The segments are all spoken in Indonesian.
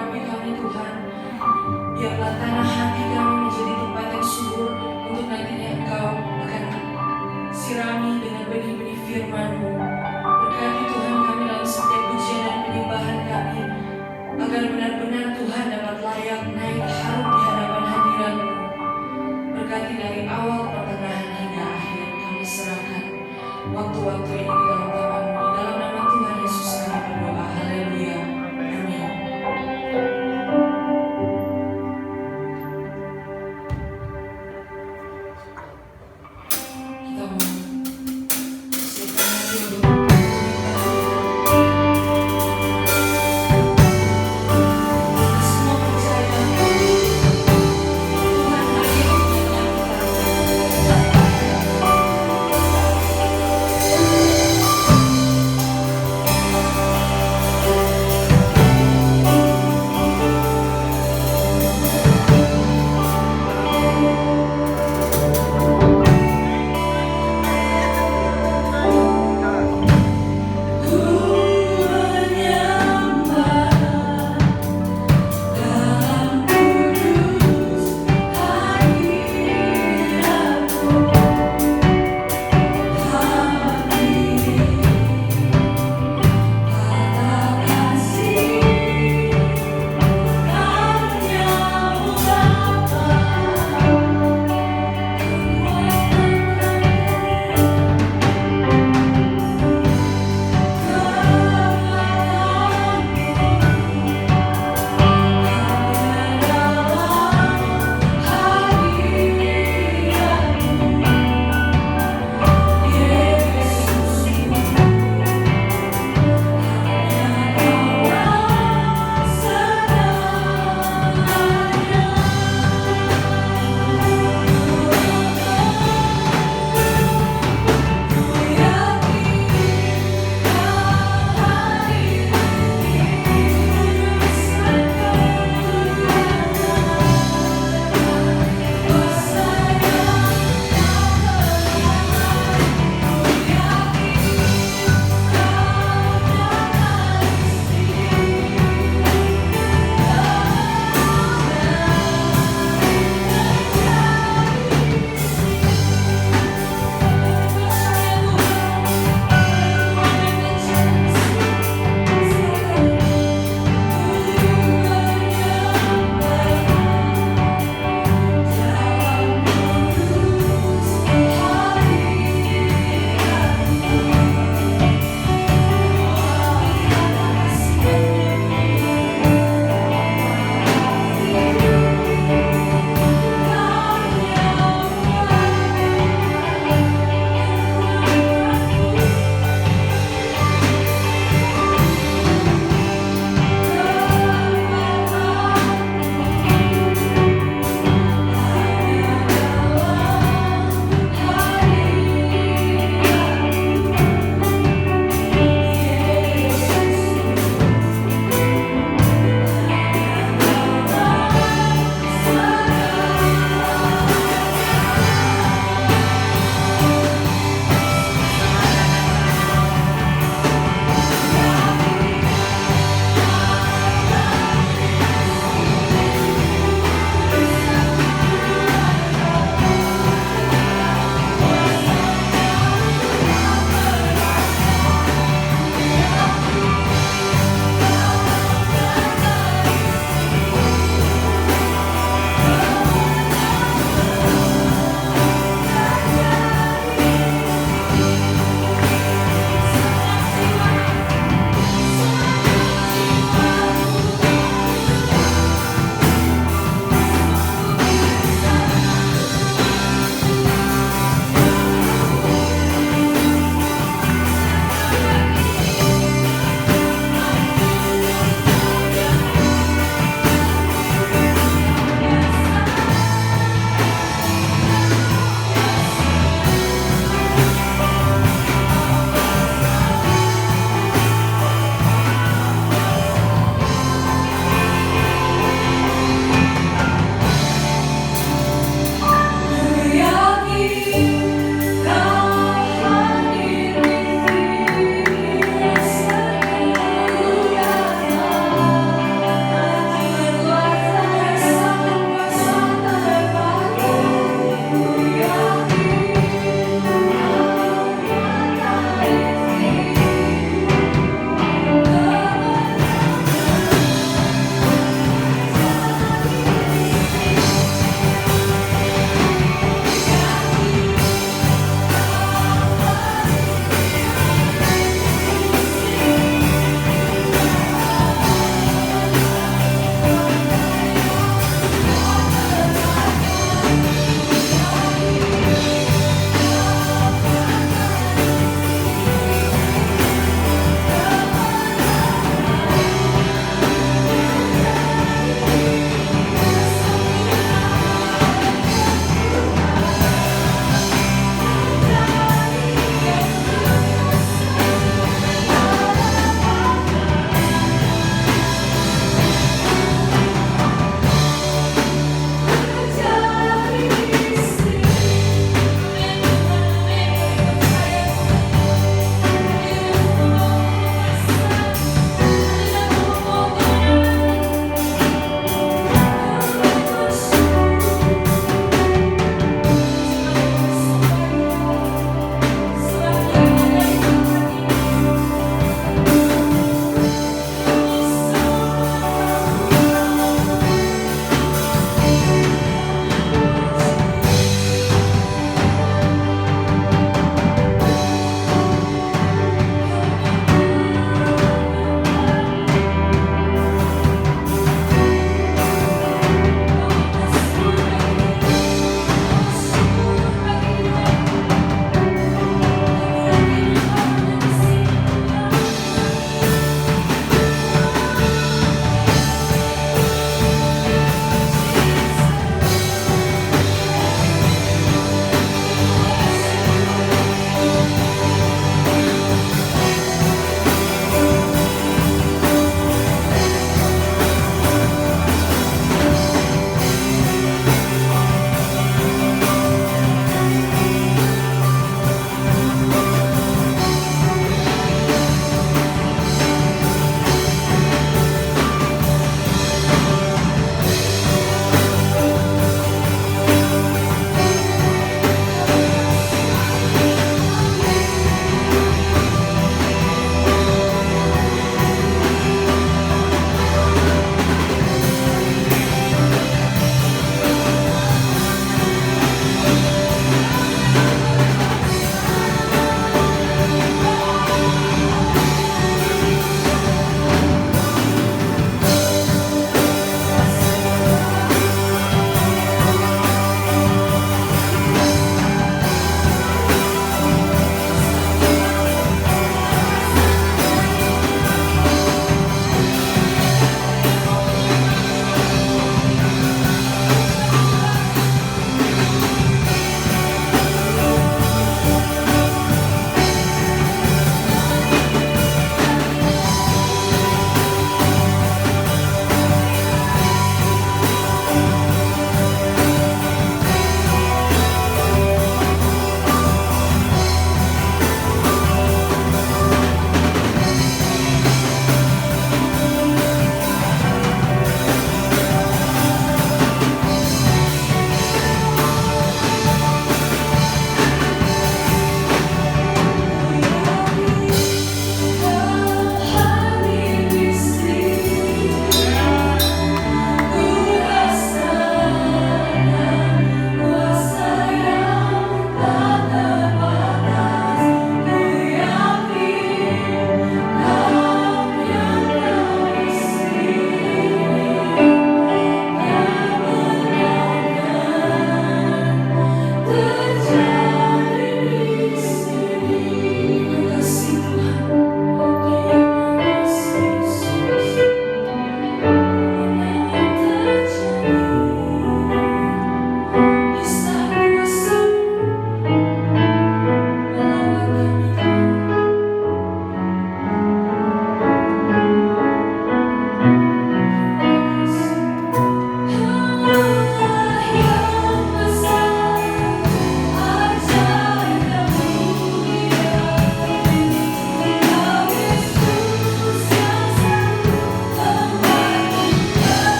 urapi kami Tuhan. Biarlah tanah hati kami menjadi tempat yang subur untuk nantinya Engkau akan sirami dengan benih-benih firman-Mu. Berkati Tuhan kami dalam setiap pujian dan penyembahan kami, agar benar-benar Tuhan dapat layak naik harum di hadapan hadirat-Mu. Berkati dari awal, pertengahan hingga akhir, kami serahkan waktu-waktu ini di dalam tangan-Mu. Di dalam nama Tuhan Yesus kami berdoa. Haleluya. Amin. Kita mau siapkan hati untuk menyembah Tuhan. Kita semua percaya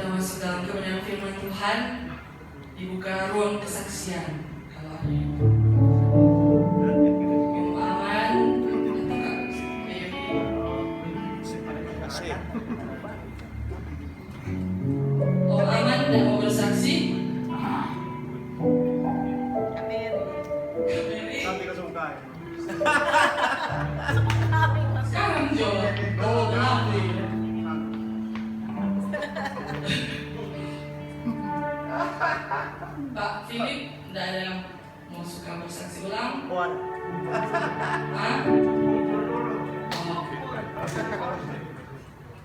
kita masuk dalam kebenaran firman Tuhan, dibuka ruang kesaksian. Kalau ada yang aman, aman dan mau bersaksi. Sekarang Jo, Pak Philip, tidak ada yang mau suka bersaksi ulang? Hah?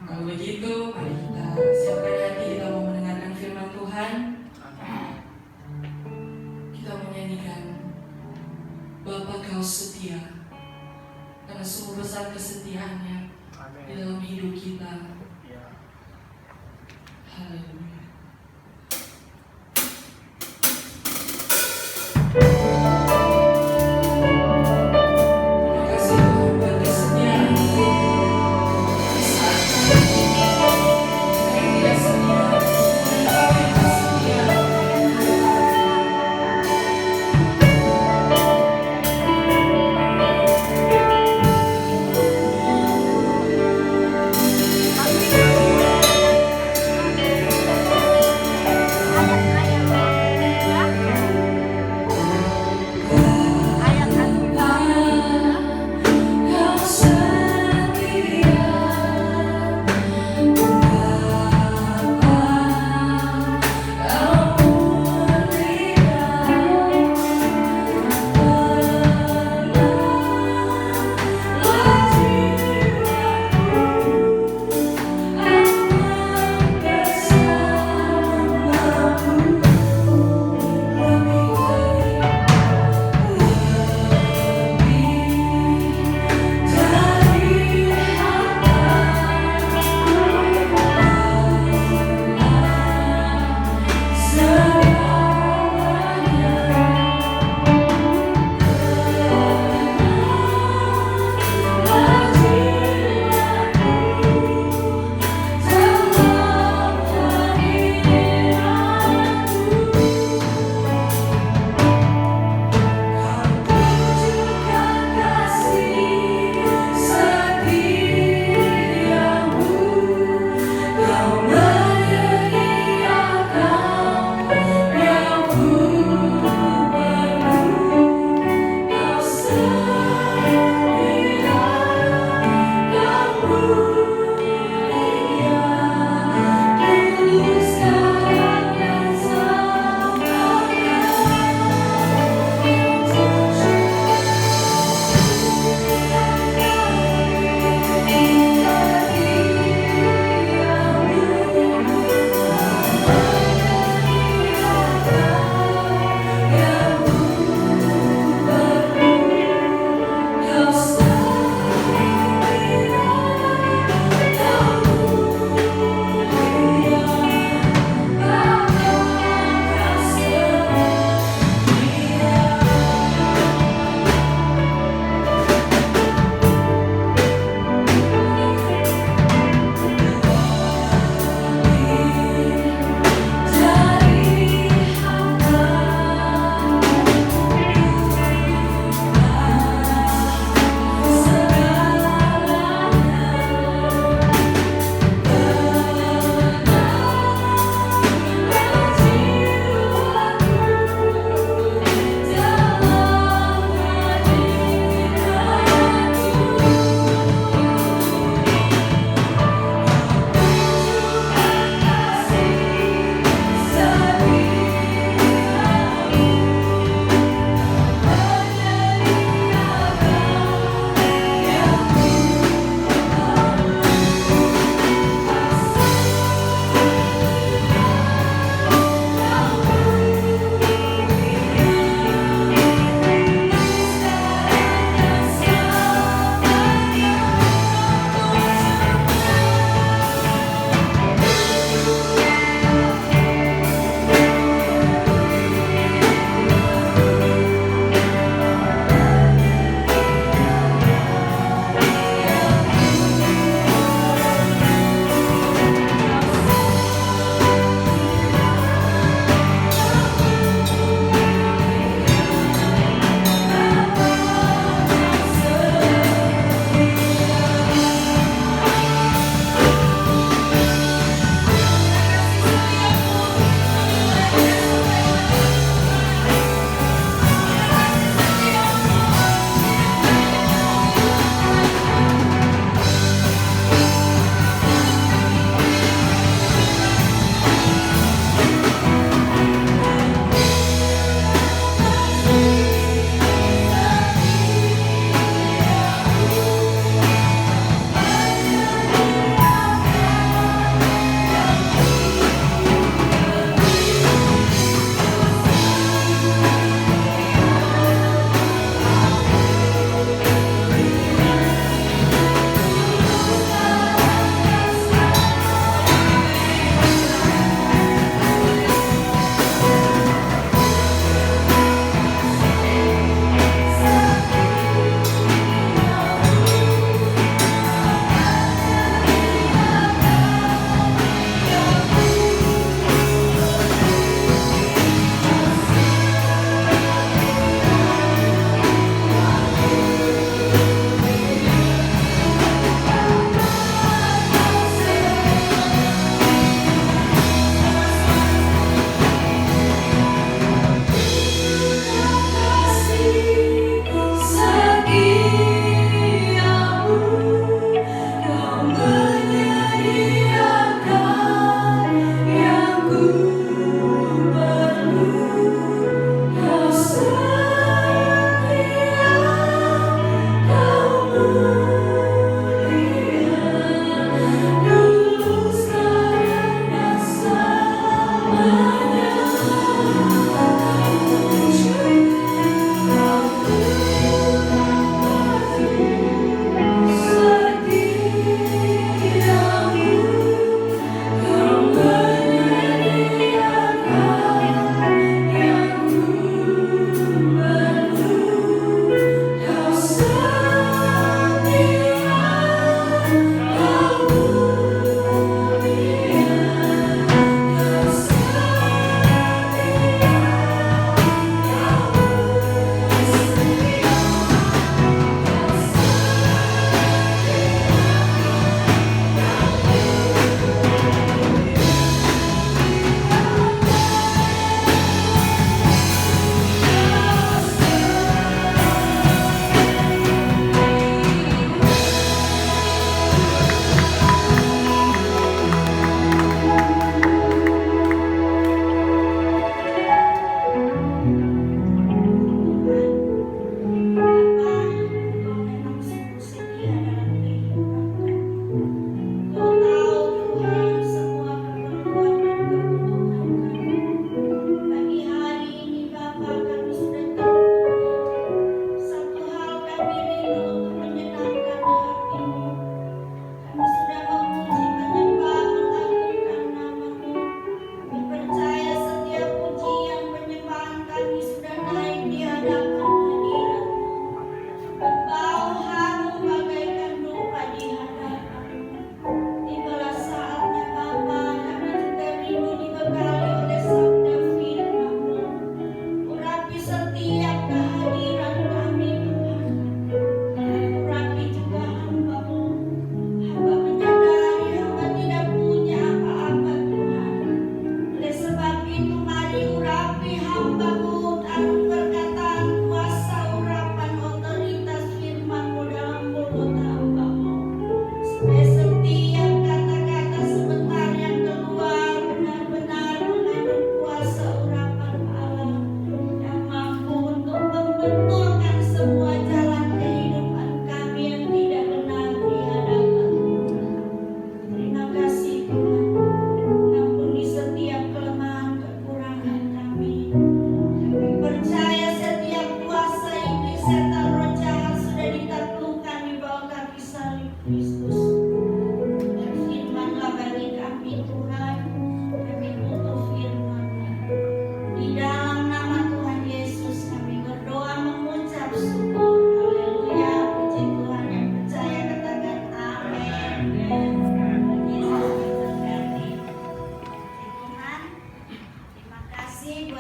Kalau begitu, mari kita siapkan hati, kita mau mendengarkan firman Tuhan. Kita menyanyikan Bapa Kau setia, karena sungguh besar kesetiaannya di dalam hidup kita. Haleluya. Terima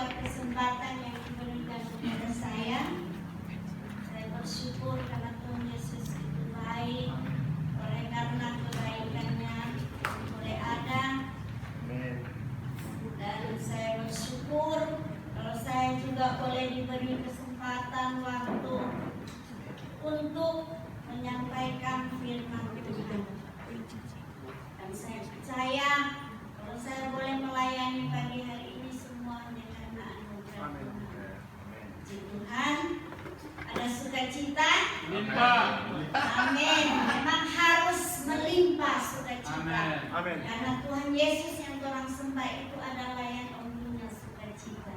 buat kesempatan yang diberikan kepada saya. Saya bersyukur karena Tuhan Yesus itu baik. Oleh karena kebaikannya boleh ada. Dan saya bersyukur kalau saya juga boleh diberi kesempatan waktu untuk menyampaikan firman Tuhan. Dan saya percaya kalau saya boleh melayani pagi hari ini semua hanya karena anugerah Tuhan. Puji Tuhan, ada sukacita. Amin. Memang harus melimpah sukacita. Amin. Karena Tuhan Yesus yang orang sembah itu adalah yang mempunyai sukacita.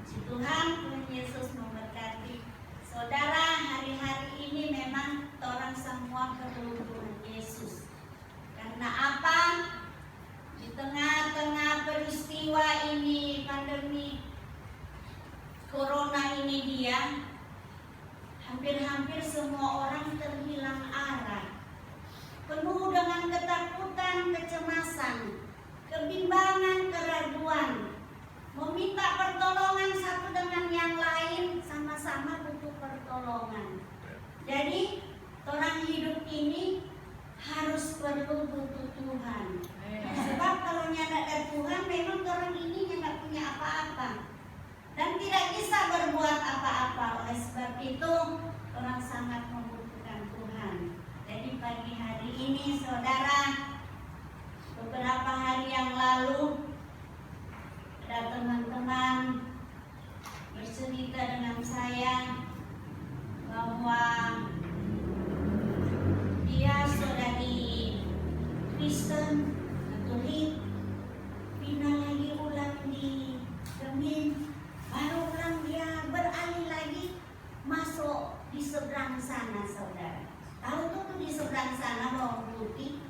Puji Tuhan, Tuhan Yesus memberkati. Saudara, hari-hari ini memang orang semua perlu Tuhan Yesus. Karena apa? Di tengah-tengah peristiwa ini, pandemi corona ini dia, hampir-hampir semua orang terhilang arah. Penuh dengan ketakutan, kecemasan, kebimbangan, keraguan, meminta pertolongan satu dengan yang lain, sama-sama butuh pertolongan. Jadi orang hidup ini harus perlu butuh Tuhan. Sebab kalau nyata ada Tuhan, memang orang ini tidak punya apa-apa dan tidak bisa berbuat apa-apa. Oleh sebab itu orang sangat membutuhkan Tuhan. Jadi pagi hari ini saudara, beberapa hari yang lalu ada teman-teman bercerita dengan saya bahwa dia saudari Kristen Katolik pindah lagi ulang di Kemin, baru ulang dia beralih lagi masuk di seberang sana saudara. Tahu tuh di seberang sana bawang putih.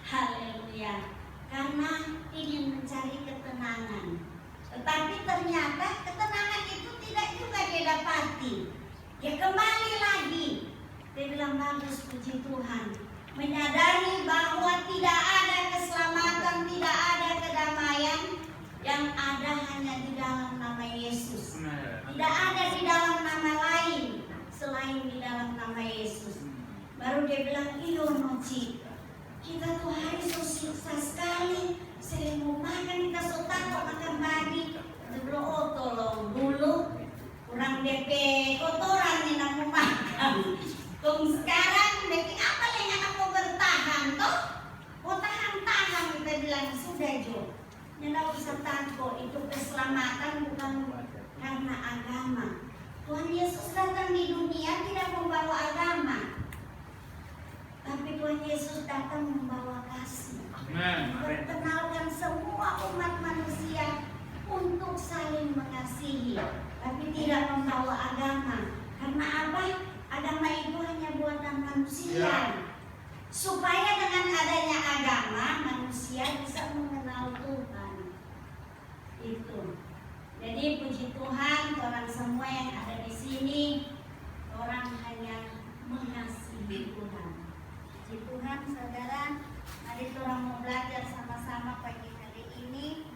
Haleluya. Karena ingin mencari ketenangan. Tetapi ternyata ketenangan itu tidak juga dia dapati. Dia kembali lagi. Dia bilang bagus, puji Tuhan. Menyadari bahwa tidak ada keselamatan, tidak ada kedamaian. Yang ada hanya di dalam nama Yesus. Tidak ada di dalam nama lain selain di dalam nama Yesus. Baru dia bilang, iyo Noci, kita tuh hari susah sekali. Sering mau makan, kita so takut makan babi. Dia bilang, oh tolong dulu kurang DP kotoran nih nak mau makan. Tung sekarang DP apa yang anak mau bertahan toh? Mau tahan-tahan, kita bilang sudah Jo. Tidak usah takut, itu keselamatan bukan karena agama. Tuhan Yesus datang di dunia tidak membawa agama, tapi Tuhan Yesus datang membawa kasih. Memperkenalkan semua umat manusia untuk saling mengasihi, tapi tidak membawa agama. Karena apa? Agama itu hanya buatan manusia. Supaya dengan adanya agama, manusia bisa mengenal Tuhan. Itu. Jadi puji Tuhan, orang semua yang ada di sini, orang hanya mengasihi Tuhan. Puji Tuhan, saudara. Mari kita mau belajar sama-sama pagi hari ini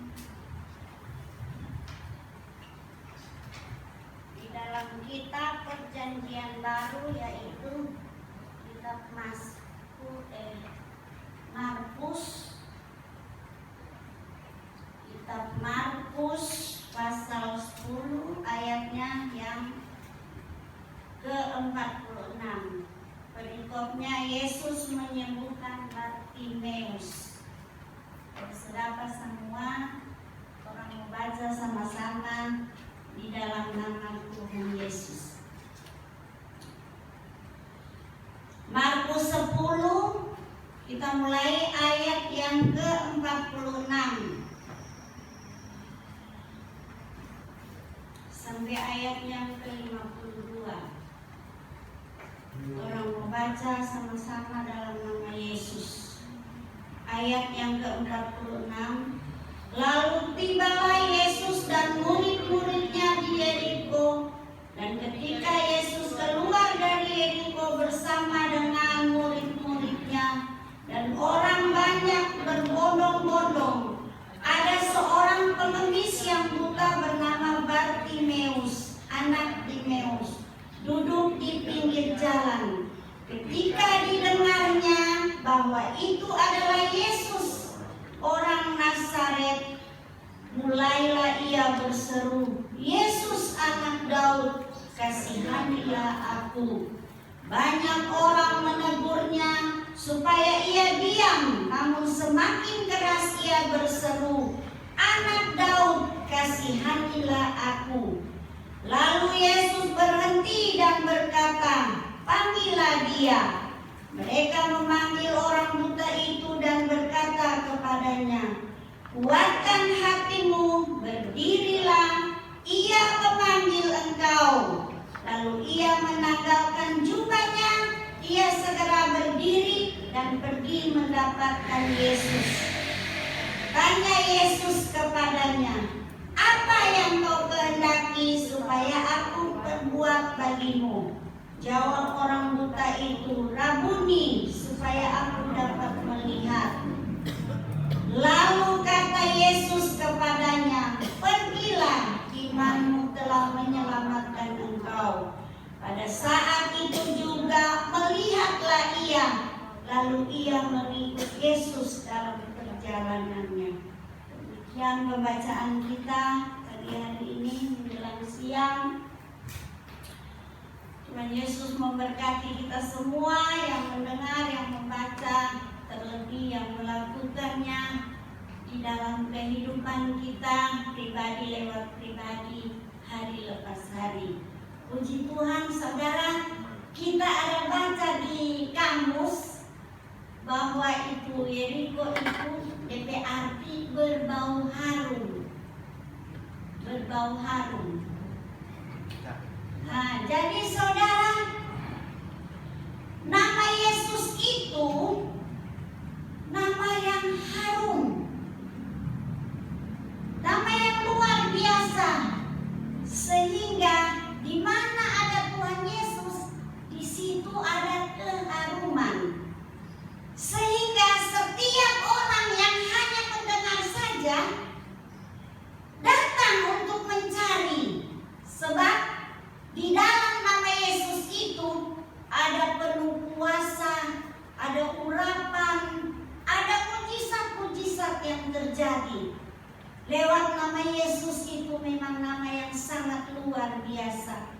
di dalam kitab Perjanjian Baru, yaitu kitab Markus. Kitab Markus pasal 10 ayatnya yang ke-46. Perikopnya Yesus menyembuhkan Bartimeus. Saudara semua, orang membaca sama-sama di dalam nama Tuhan Yesus. Markus 10, kita mulai ayat yang ke-46 sampai ayat yang ke-52. Orang membaca sama-sama dalam nama Yesus. Ayat yang ke-46. Lalu tibalah Yesus dan murid-muridnya di Yeriko. Dan ketika Yesus keluar dari Yeriko bersama dengan murid-muridnya dan orang banyak berbondong-bondong, ada seorang pengemis yang buta bernama anak Timeus, duduk di pinggir jalan. Ketika didengarnya bahwa itu adalah Yesus, orang Nazaret, mulailah ia berseru, "Yesus anak Daud, kasihanilah aku." Banyak orang menegurnya supaya ia diam, namun semakin keras ia berseru, "Anak Daud, kasihanilah aku." Lalu Yesus berhenti dan berkata, "Panggillah dia." Mereka memanggil orang buta itu dan berkata kepadanya, "Kuatkan hatimu, berdirilah, ia memanggil engkau." Lalu ia menanggalkan jubahnya, ia segera berdiri dan pergi mendapatkan Yesus. Tanya Yesus kepadanya, "Apa yang kau kehendaki supaya aku perbuat bagimu?" Jawab orang buta itu, "Rabuni, supaya aku dapat melihat." Lalu kata Yesus kepadanya, "Pergilah, imanmu telah menyelamatkan engkau." Pada saat itu juga melihatlah ia, lalu ia mengikut Yesus dalam perjalanannya. Demikian pembacaan kita pagi hari ini menjelang siang. Tuhan Yesus memberkati kita semua yang mendengar, yang membaca, terlebih yang melakukannya di dalam kehidupan kita pribadi lewat pribadi, hari lepas hari. Puji Tuhan, saudara, kita ada baca di kamus bahwa itu Yeriko itu DP arti berbau harum. Berbau harum. Nah, jadi saudara, nama Yesus itu nama yang harum, nama yang luar biasa, sehingga di mana ada Tuhan Yesus, di situ ada keharuman, sehingga setiap orang yang hanya mendengar saja datang untuk mencari, sebab di dalam nama Yesus itu ada penuh kuasa, ada urapan, ada mujizat-mujizat yang terjadi. Lewat nama Yesus itu memang nama yang sangat luar biasa.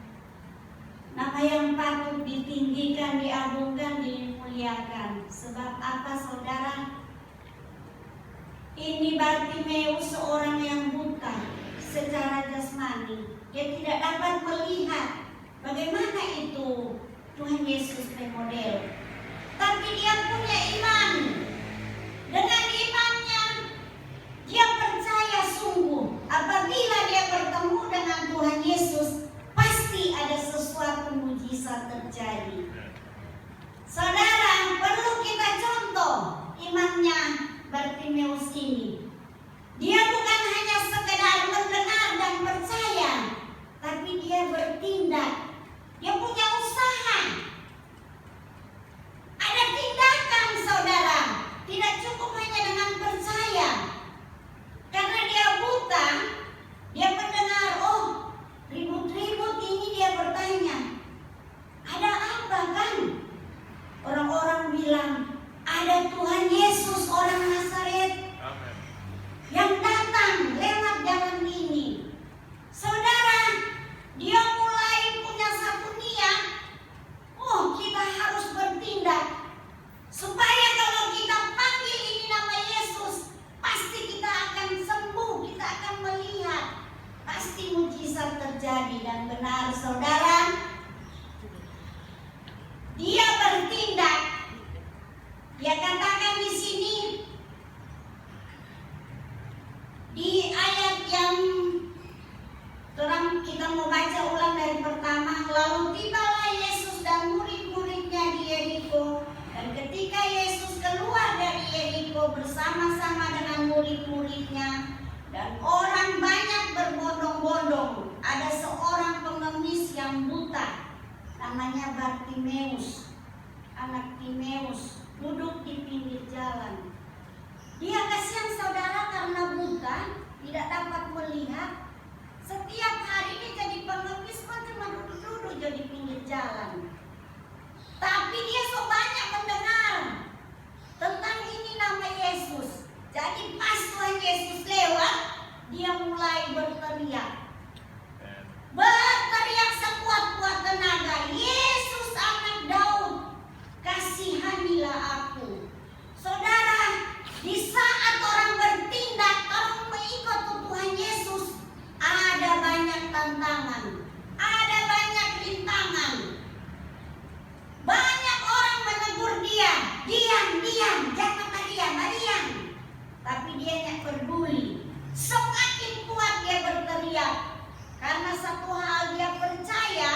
Nama yang patut ditinggikan, diagungkan, dimuliakan. Sebab apa, saudara? Ini Bartimeus, seorang yang buta secara jasmani. Dia tidak dapat melihat bagaimana itu Tuhan Yesus bermodel. Tapi dia punya iman. Dengan imannya, dia percaya sungguh apabila dia bertemu dengan Tuhan Yesus, pasti ada sesuatu mujizat terjadi. Saudara, perlu kita contoh imannya Bartimeus ini. Dia bukan hanya sekedar mendengar dan percaya, tapi dia bertindak. Dia punya usaha. Ada tindakan, saudara. Tidak cukup hanya dengan percaya. Karena dia buta, dia mendengar, oh, ribut-ribut ini, dia bertanya, ada apa kan? Orang-orang bilang, ada Tuhan Yesus orang Nazaret yang datang lewat jalan ini. Saudara, dia mulai punya satu niat. Oh, kita harus bertindak supaya kalau kita panggil ini nama Yesus, pasti kita akan sembuh, kita akan melihat, pasti mujizat terjadi. Dan benar, saudara, dia bertindak. Dia katakan di sini di ayat yang kita mau baca ulang dari pertama. Lalu tibalah Yesus dan murid-muridnya di Yeriko. Dan ketika Yesus keluar dari Yeriko bersama-sama dengan murid-muridnya, dan orang banyak berbondong-bondong, ada seorang pengemis yang buta, namanya Bartimeus, anak Timeus, duduk di pinggir jalan. Dia kasihan, saudara, karena buta, tidak dapat melihat. Setiap hari dia jadi pengemis pun berjalan. Tapi dia so banyak mendengar tentang ini nama Yesus. Jadi pas Tuhan Yesus lewat, dia mulai berteriak. Berteriak sekuat-kuat tenaga, Yesus anak Daud, kasihanilah aku. Saudara, di saat orang bertindak, orang mengikut Tuhan Yesus, ada banyak tantangan, ada banyak rintangan. Banyak orang menegur dia, diam, jangan diam. Tapi dia tidak peduli. Semakin kuat dia berteriak. Karena satu hal dia percaya,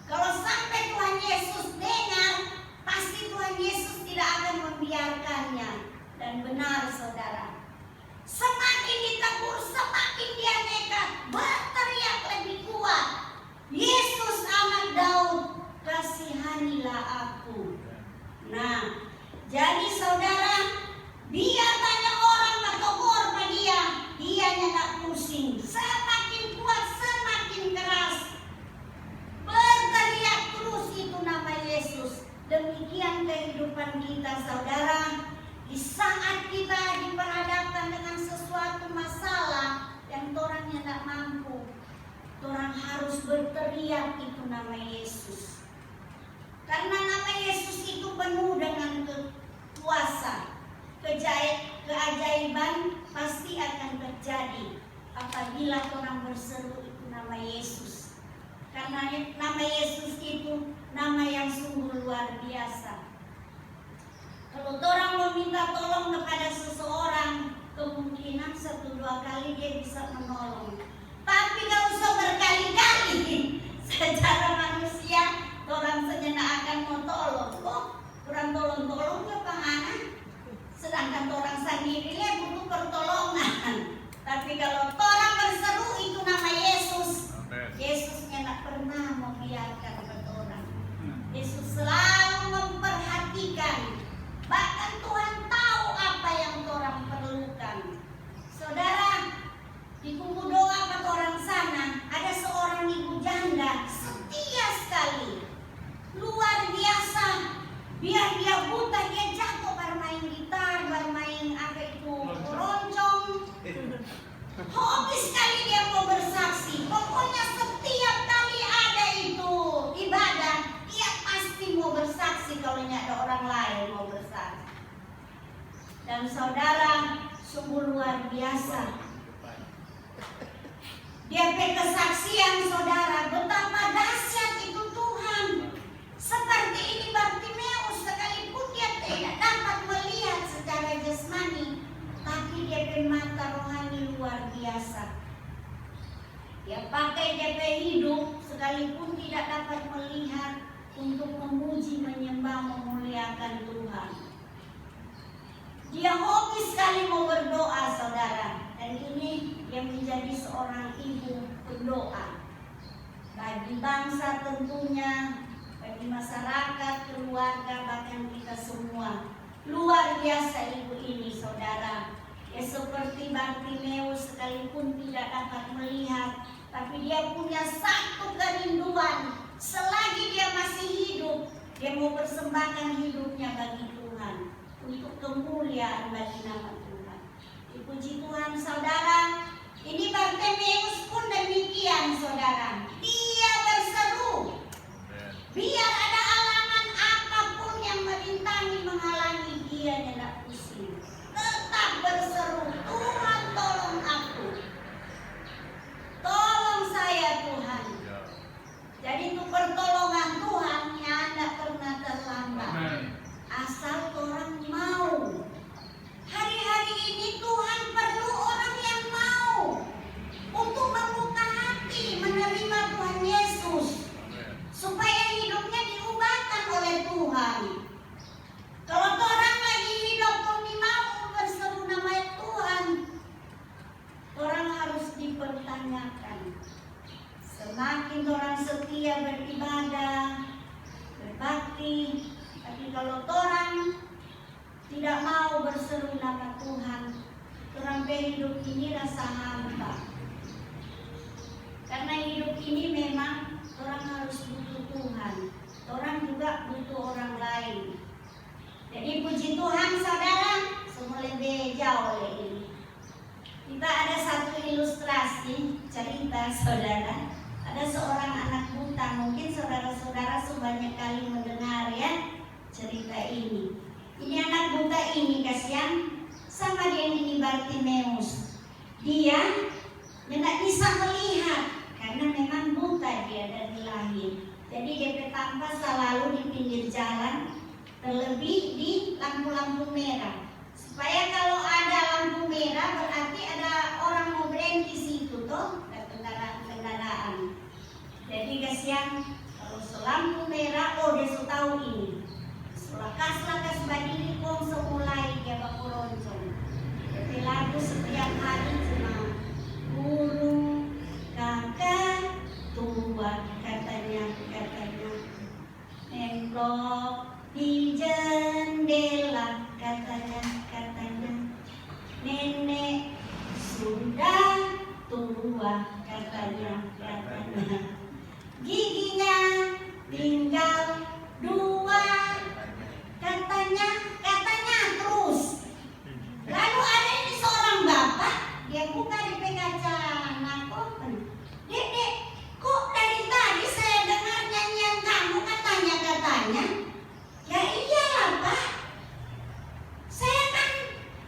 kalau sampai Tuhan Yesus dengar, pasti Tuhan Yesus tidak akan membiarkannya. Dan benar saudara, semakin ditegur, semakin dia nekat, berteriak lebih kuat. Yesus anak Daud, kasihanilah aku. Nah, jadi saudara, biar banyak orang bertegur pada dia, dia tidak pusing. Semakin kuat, semakin keras, berteriak terus itu nama Yesus. Demikian kehidupan kita saudara. Di saat kita diperhadapkan dengan sesuatu masalah yang orang tidak mampu, orang harus berteriak itu nama Yesus. Karena nama Yesus itu penuh dengan kuasa. Keajaiban pasti akan terjadi apabila orang berseru itu nama Yesus. Karena nama Yesus itu nama yang sungguh luar biasa. Kalau orang meminta tolong kepada seseorang, kemungkinan 1-2 kali dia bisa menolong. Tapi kalau berkali-kali, secara manusia, orang sejenak akan mau tolong. Kok kurang tolong-tolong ya Pak Ana? Sedangkan orang sendiri butuh pertolongan. Tapi kalau orang berseru itu nama Yesus, Yesusnya tidak pernah membiarkan orang. Yesus selalu memperhatikan. Bahkan Tuhan tahu apa yang orang perlukan. Saudara, di kubu doa pada orang sana ada seorang ibu janda setia sekali, luar biasa. Biar dia buta, dia jatuh bermain gitar, bermain apa itu keroncong. Hobi sekali dia mau bersaksi. Pokoknya setiap kali ada itu ibadah, dia pasti mau bersaksi kalau tidak ada orang lain mau bersaksi. Dan saudara, sungguh luar biasa. Dia kesaksian saudara, betapa dahsyat itu Tuhan. Seperti ini Bartimeus, sekalipun dia tidak dapat melihat secara jasmani, tapi dia mata rohani luar biasa. Dia pakai DP hidup sekalipun tidak dapat melihat untuk memuji, menyembah, memuliakan Tuhan. Dia hobi sekali mau berdoa saudara. Dan ini dia menjadi seorang ibu pendoa. Bagi bangsa tentunya, bagi masyarakat, keluarga, bahkan kita semua. Luar biasa ibu ini saudara. Ya seperti Bartimeus sekalipun tidak dapat melihat, tapi dia punya satu kerinduan. Selagi dia masih hidup, dia mau persembahkan hidupnya bagi Tuhan, untuk kemuliaan bagi nama Tuhan. Dipuji Tuhan saudara. Ini Bartimeus pun demikian saudara. Dia berseru, biar ada halangan apapun yang merintangi, menghalangi, dia tidak pusing. Tetap berseru, Tuhan tolong aku, tolong saya Tuhan. Jadi untuk pertolongan Tuhan yang tidak pernah terlambat. Asal orang mau. Hari-hari ini Tuhan perlu orang yang mau untuk membuka hati, menerima Tuhan Yesus, supaya hidupnya diubahkan oleh Tuhan. Kalau orang lagi hidup pun mau berseru nama Tuhan, orang harus dipertanyakan. Semakin orang setia beribadah, berbakti, tapi kalau orang tidak mau berseru nama Tuhan, orang hidup ini rasa hampa. Karena hidup ini memang orang harus butuh Tuhan. Tuhan. Orang juga butuh orang lain. Jadi puji Tuhan saudara, semua lebih jauh oleh ini. Kita ada satu ilustrasi cerita saudara. Ada seorang anak buta, mungkin saudara-saudara sebanyak kali mendengar ya cerita ini. Ini anak buta ini kasihan sama dia ini Bartimeus. Dia tidak bisa melihat karena memang buta dia dari lahir. Jadi dia tampak selalu di pinggir jalan, terlebih di lampu-lampu merah. Supaya kalau ada lampu merah berarti ada orang mau berhenti situ tuh, ada kendaraan. Jadi kasihan kalau selampu merah, oh dia sudah tahu ini. Lakas-lakas badiri kong semulai dia baku roncong. Tapi lagu setiap hari cuma burung kakak tua katanya nengok di jendela katanya nenek sudah tua katanya giginya tinggal 2 katanya terus. Lalu ada ini seorang bapak, dia buka di kaca nakon. Dek, kok dari tadi saya dengar nyanyian kamu katanya? Ya iyalah Pak, saya kan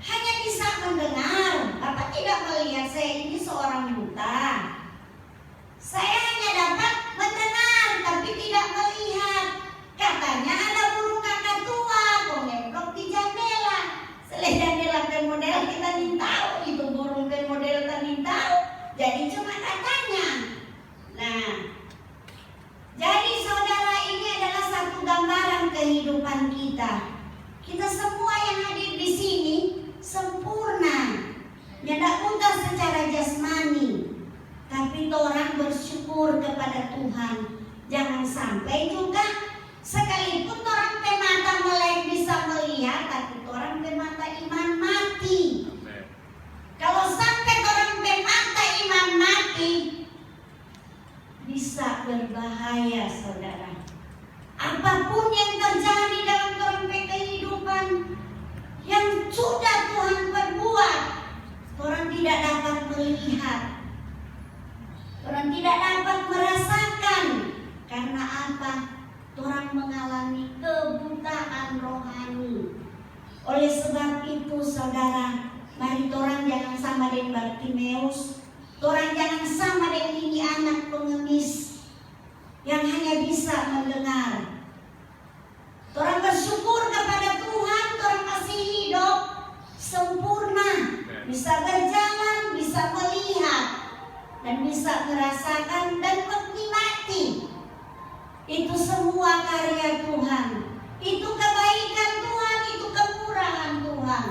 hanya bisa mendengar. Bapak tidak melihat saya ini seorang buta. Saya hanya dapat mendengar tapi tidak melihat. Katanya ada burung kakak tua ngeblok di jendela. Selain jendela model kita tidak tahu itu burung model kita tidak tahu. Jadi cuma katanya. Nah, jadi saudara ini adalah satu gambaran kehidupan kita. Kita semua yang hadir di sini sempurna. Tidak mudah secara jasmani. Tapi orang bersyukur kepada Tuhan. Jangan sampai juga sekalipun orang pemata melek bisa melihat, tapi orang pemata iman mati. Kalau sampai orang pemata iman mati, bisa berbahaya saudara. Apapun yang terjadi dalam orang kehidupan yang sudah Tuhan perbuat, orang tidak dapat melihat, orang tidak dapat merasakan. Karena apa? Orang mengalami kebutaan rohani. Oleh sebab itu saudara, mari orang jangan sama dengan Bartimeus. Orang jangan sama dengan ini anak pengemis yang hanya bisa mendengar. Orang bersyukur kepada Tuhan, orang masih hidup sempurna, bisa berjalan, bisa melihat, dan bisa merasakan dan menikmati. Itu semua karya Tuhan. Itu kebaikan Tuhan, itu kemurahan Tuhan.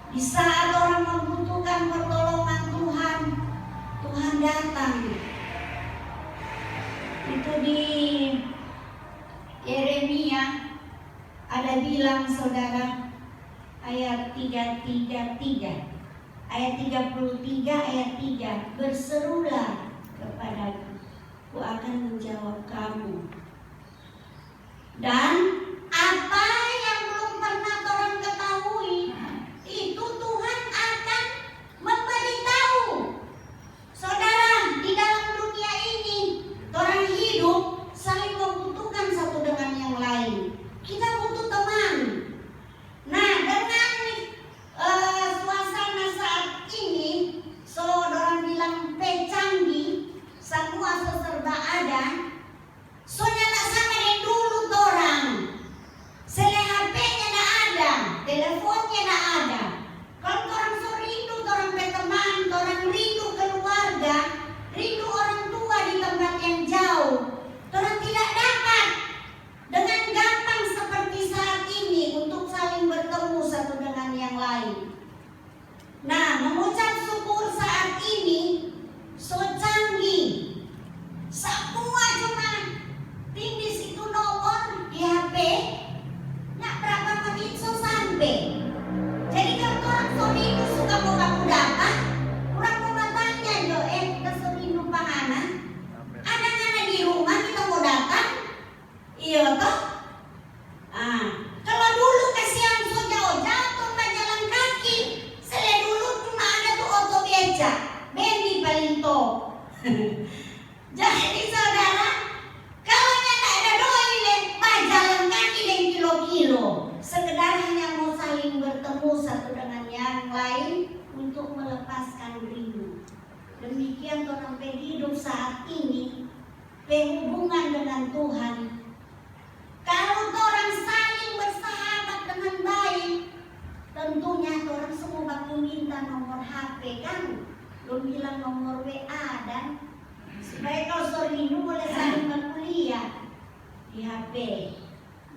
Di saat orang membutuhkan pertolongan Tuhan, Tuhan datang. Itu di Yeremia ada bilang saudara, ayat 333, ayat 33, ayat 3, berserulah kepadaku, Aku akan menjawab kamu. Dan apa yang belum pernah orang ketahui, itu Tuhan akan memberitahu. Saudara, di dalam dunia ini, orang hidup saling membutuhkan satu dengan yang lain. Kita butuh teman. Nah, dengan suasana saat ini, saudara bilang canggih, semua serba ada. Soalnya tak sama dengan dulu orang. Sele HP-nya tak ada, teleponnya tak ada. Kalau orang so rindu orang berteman, orang rindu keluarga, rindu orang tua di tempat yang jauh, orang tidak dapat dengan gampang seperti saat ini untuk saling bertemu satu dengan yang lain. Nah, mengucap syukur saat ini so canggih. Semua Jadi saudara, kalau tidak ada doi jalan kaki dan kilo-kilo, sekedar hanya mau saling bertemu satu dengan yang lain untuk melepaskan rindu. Demikian orang hidup saat ini, hubungan dengan Tuhan. Kalau orang saling bersahabat dengan baik, tentunya orang semua baku minta nomor HP kan, belum bilang nomor WA dan supaya kalau sorinu boleh saling berkuliah di HP.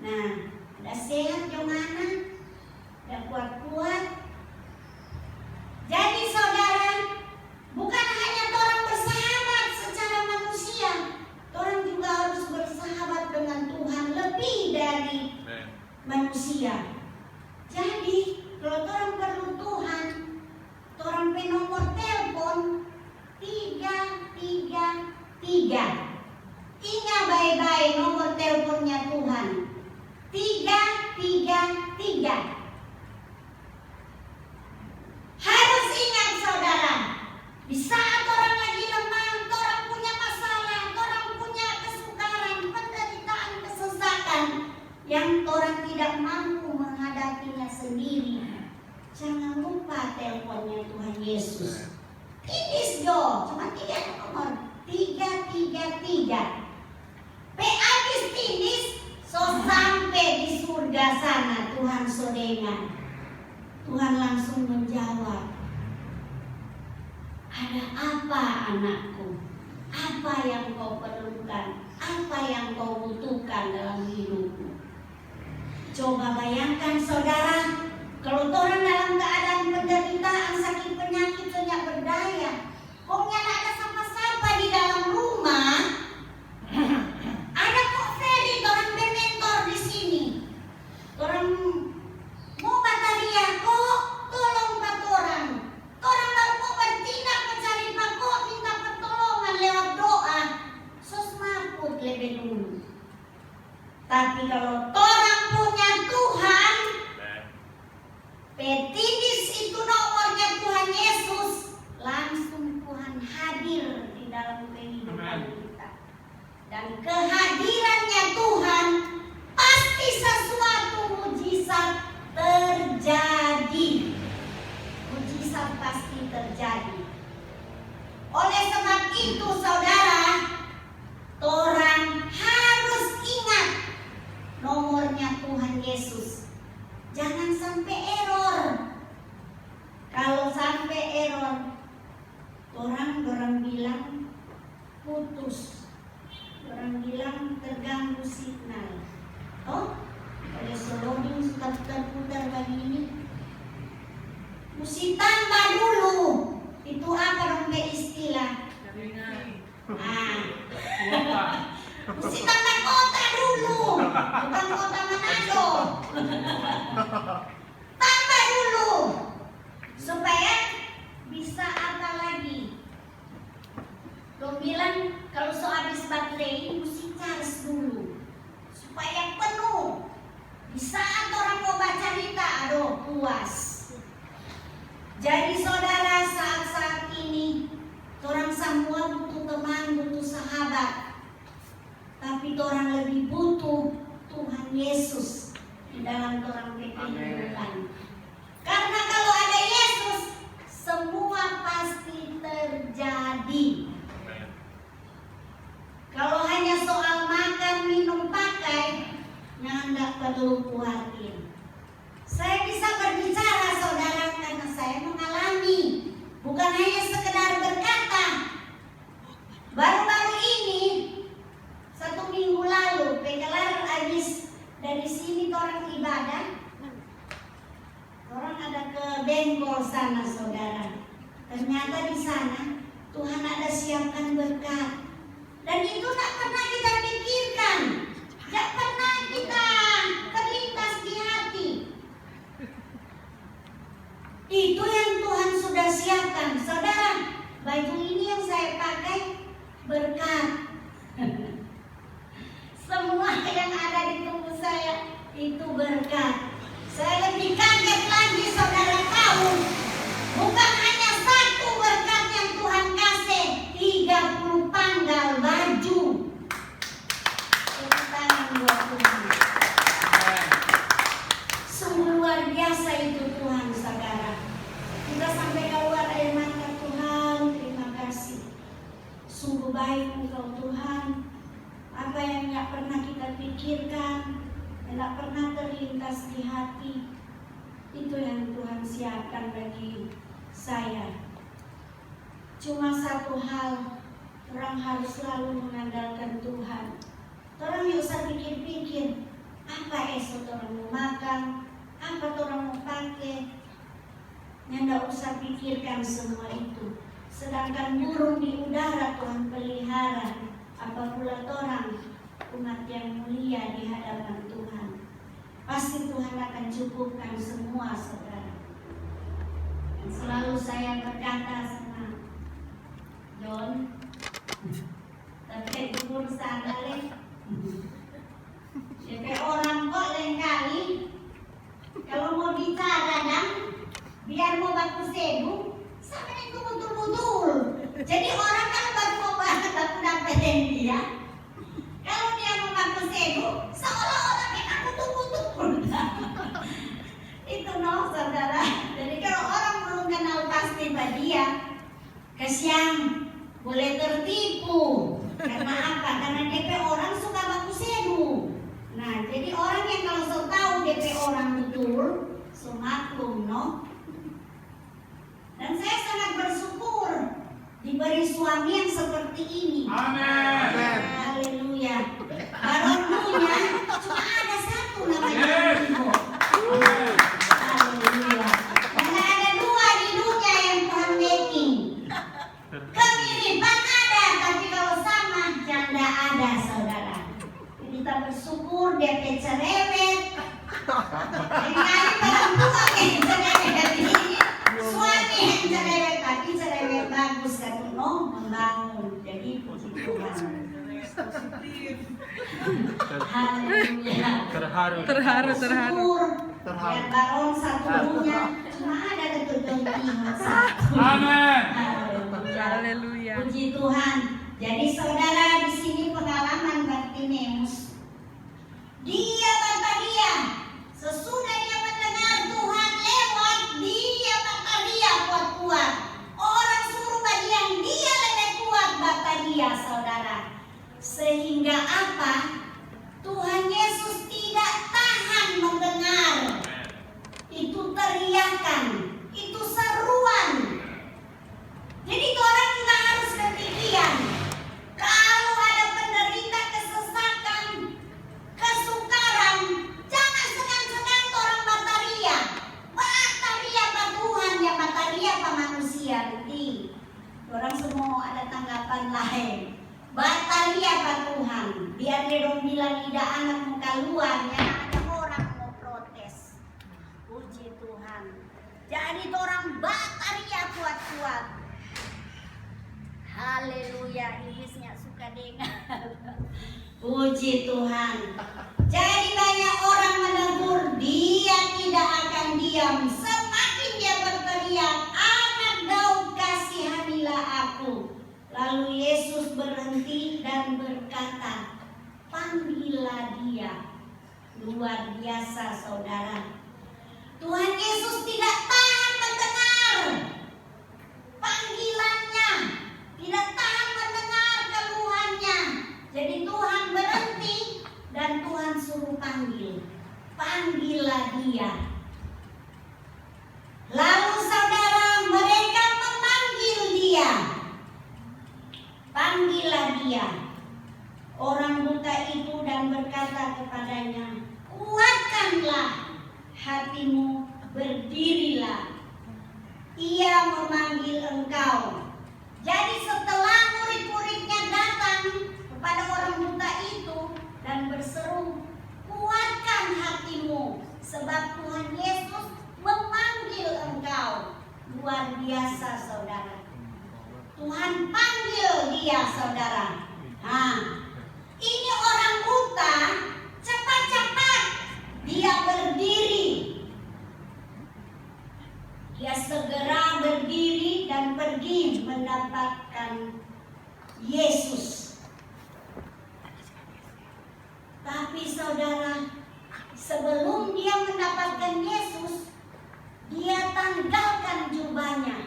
Nah, ada sehat yang mana, ada kuat-kuat. Jadi saudara, bukan hanya orang bersahabat secara manusia, orang juga harus bersahabat dengan Tuhan lebih dari manusia. Jadi kalau orang perlu Tuhan, orang pe nomor telepon 333. Ingat baik-baik nomor teleponnya Tuhan 333. Harus ingat saudara, di saat orang lagi lemah, orang punya masalah, orang punya kesukaran, penderitaan, kesesakan yang orang tidak mampu menghadapinya sendiri, jangan lupa teleponnya Tuhan Yesus. Ini cuma 3 nomor 333. Habis tinis, so sampai di surga sana Tuhan sodengan. Tuhan langsung menjawab, ada apa anakku? Apa yang kau perlukan? Apa yang kau butuhkan dalam hidupmu? Coba bayangkan saudara, kalau orang dalam keadaan penderitaan, sakit penyakit, tidak berdaya, kok nggak ada siapa-siapa di dalam rumah, ada kok Feli, orang mentor di sini, orang mau bataria kok, tolong pak orang baru mau bertindak mencari pak kok, minta pertolongan lewat doa, sos maput lebih dulu. Tapi kalau orang punya Tuhan, petinis itu nomornya Tuhan Yesus, langsung Tuhan hadir di dalam kehidupan kita. Dan kehadirannya Tuhan pasti sesuatu mujizat terjadi. Mujizat pasti terjadi. Oleh sebab itu saudara, orang harus ingat nomornya Tuhan Yesus. Jangan sampai error. Kalau sampai error, orang bilang putus, orang bilang terganggu signal. Oh, oleh loading suka putar-putar begini. Mesti tambah dulu. Itu apa dong istilah? Mesti tambah kota dulu, bukan kota Manado. Tambah dulu supaya bisa apa lagi? Lo bilang kalau so habis baterai mesti charge dulu supaya penuh. Di saat orang mau baca cerita, aduh puas. Jadi saudara, saat ini orang semua butuh teman, butuh sahabat. Tapi orang lebih butuh Tuhan Yesus di dalam orang kehidupan. Karena kalau ada Yesus, semua pasti terjadi. Kalau hanya soal makan, minum, pakai, nggak perlu khawatir. Saya bisa berbicara saudara karena saya mengalami, bukan hanya sekedar berkata. Baru-baru ini 1 minggu lalu, pekelar habis dari sini orang ibadah, orang ada ke Bengkol sana saudara. Ternyata di sana Tuhan ada siapkan berkat, dan itu tak pernah kita pikirkan, tak pernah kita terlintas di hati. Itu yang Tuhan sudah siapkan saudara. Baju ini yang saya pakai berkat. Semua yang ada di tubuh saya itu berkat. Saya lebih kaget lagi saudara tahu, bukan hanya 1 berkat yang Tuhan kasih, 30 baik Engkau Tuhan. Apa yang tidak pernah kita pikirkan, yang tidak pernah terlintas di hati, itu yang Tuhan siapkan bagi saya. Cuma satu hal, orang harus selalu mengandalkan Tuhan. Orang tidak usah pikir-pikir, apa esok orang mau makan, apa orang mau pakai. Yang tidak usah pikirkan semua itu. Sedangkan burung di udara Tuhan pelihara, apa pula orang umat yang mulia di hadapan Tuhan. Pasti Tuhan akan cukupkan semua, saudara. Dan selalu saya berkata sama John, tapi kubur sandalnya, jadi orang kok lain kali kalau mau bicara dan biar mau baku sedu, sama itu betul-betul. Jadi orang kan baru mau baku dapetin dia. Kalau dia mau baku sedu, seolah-olah kita kutuk-kutuk. Itu no, saudara. Jadi kalau orang belum kenal pasti dia, kasihan, boleh tertipu. Karena apa? Karena DP orang suka baku sedu. Nah, jadi orang yang kalau so tahu DP orang betul, so maklum, no? Dan saya sangat bersyukur diberi suami yang seperti ini. Amin. Haleluya. Baronnya cuma ada satu namanya Ibu. Haleluya. Karena ada dua di dunia yang Tuhan making. Kemiripan ada, tapi kalau sama janda ada, saudara. Kita bersyukur dia cerewet. Dengan orang tua yang cerewet ini. Suami yang cerewet, tapi cerewet bagus kan, no? Membangun. Jadi puji Tuhan. Haleluya. Terharu. Syukur. Yang baron satunya cuma ada ketujuan satu. Amin. Haleluya. Puji Tuhan. Jadi saudara, di sini pengalaman Bartimeus. Dia kata dia, sesudah dia mendengar Tuhan lewat, dia kata dia kuat-kuat. Orang suruh bagian dia lebih kuat kata dia, saudara. Sehingga apa? Tuhan Yesus tidak tahan mendengar itu teriakan, itu seruan. Jadi orang juga harus berpikiran, kalau ada penderita kesesatan, kesukaran, jangan segan-segan orang bataria. Bataria apa Tuhan ya, bataria apa manusia. Jadi orang semua ada tanggapan lain. Bataria apa Tuhan, biar dia dong bilang tidak anak mau keluar, ya ada orang mau protes. Puji Tuhan. Jadi orang bataria kuat-kuat. Haleluya, iblisnya suka dengar. Puji Tuhan. Jadi banyak orang menegur, dia tidak akan diam. Semakin dia berteriak, anak Daud kasihanilah aku. Lalu Yesus berhenti dan berkata, panggillah dia. Luar biasa, saudara. Tuhan Yesus tidak tahan mendengar panggilannya, tidak tahan mendengar keluhannya. Jadi Tuhan berhenti dan Tuhan suruh panggil. Panggillah dia. Lalu saudara, mereka memanggil dia. Panggillah dia. Orang buta itu dan berkata kepadanya, kuatkanlah hatimu, berdirilah. Ia memanggil engkau. Jadi setelah murid-muridnya datang kepada orang buta itu dan berseru, kuatkan hatimu, sebab Tuhan Yesus memanggil engkau. Luar biasa, saudara. Tuhan panggil dia, saudara. Ini orang buta, cepat-cepat dia berdiri. Dia segera berdiri dan pergi mendapatkan Yesus. Tapi saudara, sebelum dia mendapatkan Yesus, dia tanggalkan jubahnya.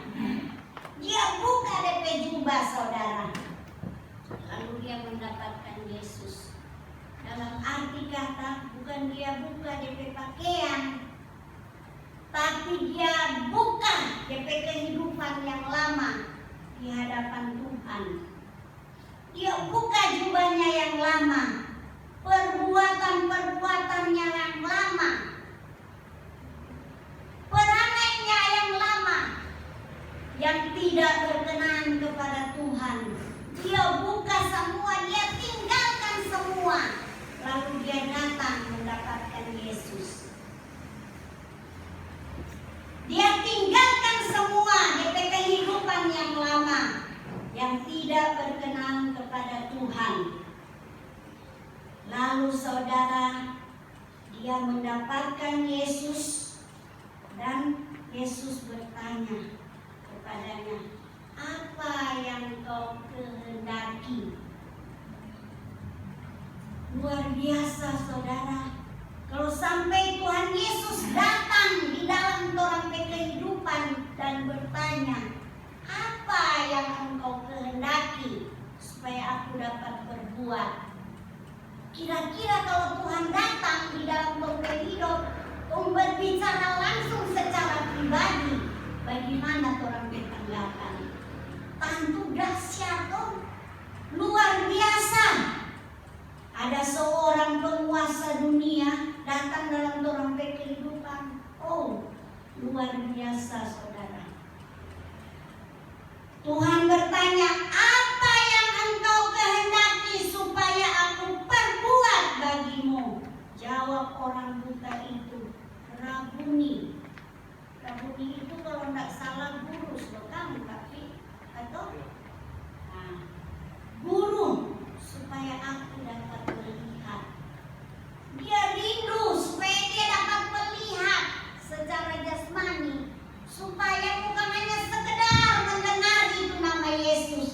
Dia buka DP jubah, saudara. mendapatkan Yesus. Dalam arti kata bukan dia buka DP pakaian, tapi dia buka DP kehidupan yang lama di hadapan Tuhan. Dia buka jubahnya yang lama, perbuatan-perbuatannya yang lama, perangainya yang lama, yang tidak berkenan kepada Tuhan. Dia buka semua, dia tinggalkan semua, lalu dia datang mendapatkan Yesus. Dia tinggalkan semua DP kehidupan yang lama, yang tidak berkenan kepada Tuhan. Lalu saudara, dia mendapatkan Yesus, dan Yesus bertanya kepadanya, apa yang kau kehendaki? Luar biasa saudara. Kalau sampai Tuhan Yesus datang di dalam orang kehidupan dan bertanya, apa yang engkau kehendaki supaya aku dapat berbuat? Kira-kira kalau Tuhan datang di dalam orang hidup, berbicara langsung secara pribadi, bagaimana orang bertanggapan? Tentu dahsyat, luar biasa. Ada seorang penguasa dunia datang dalam orang kehidupan. Oh, luar biasa saudara. Tuhan bertanya, apa yang engkau kehendaki supaya aku perbuat bagimu? Jawab orang buta itu, Rabuni. Rabuni itu kalau tidak salah guru, bukan tapi atau guru, supaya aku dapat melihat. Dia rindu supaya dia dapat melihat secara jasmani, supaya bukan hanya sekedar mendengar itu nama Yesus,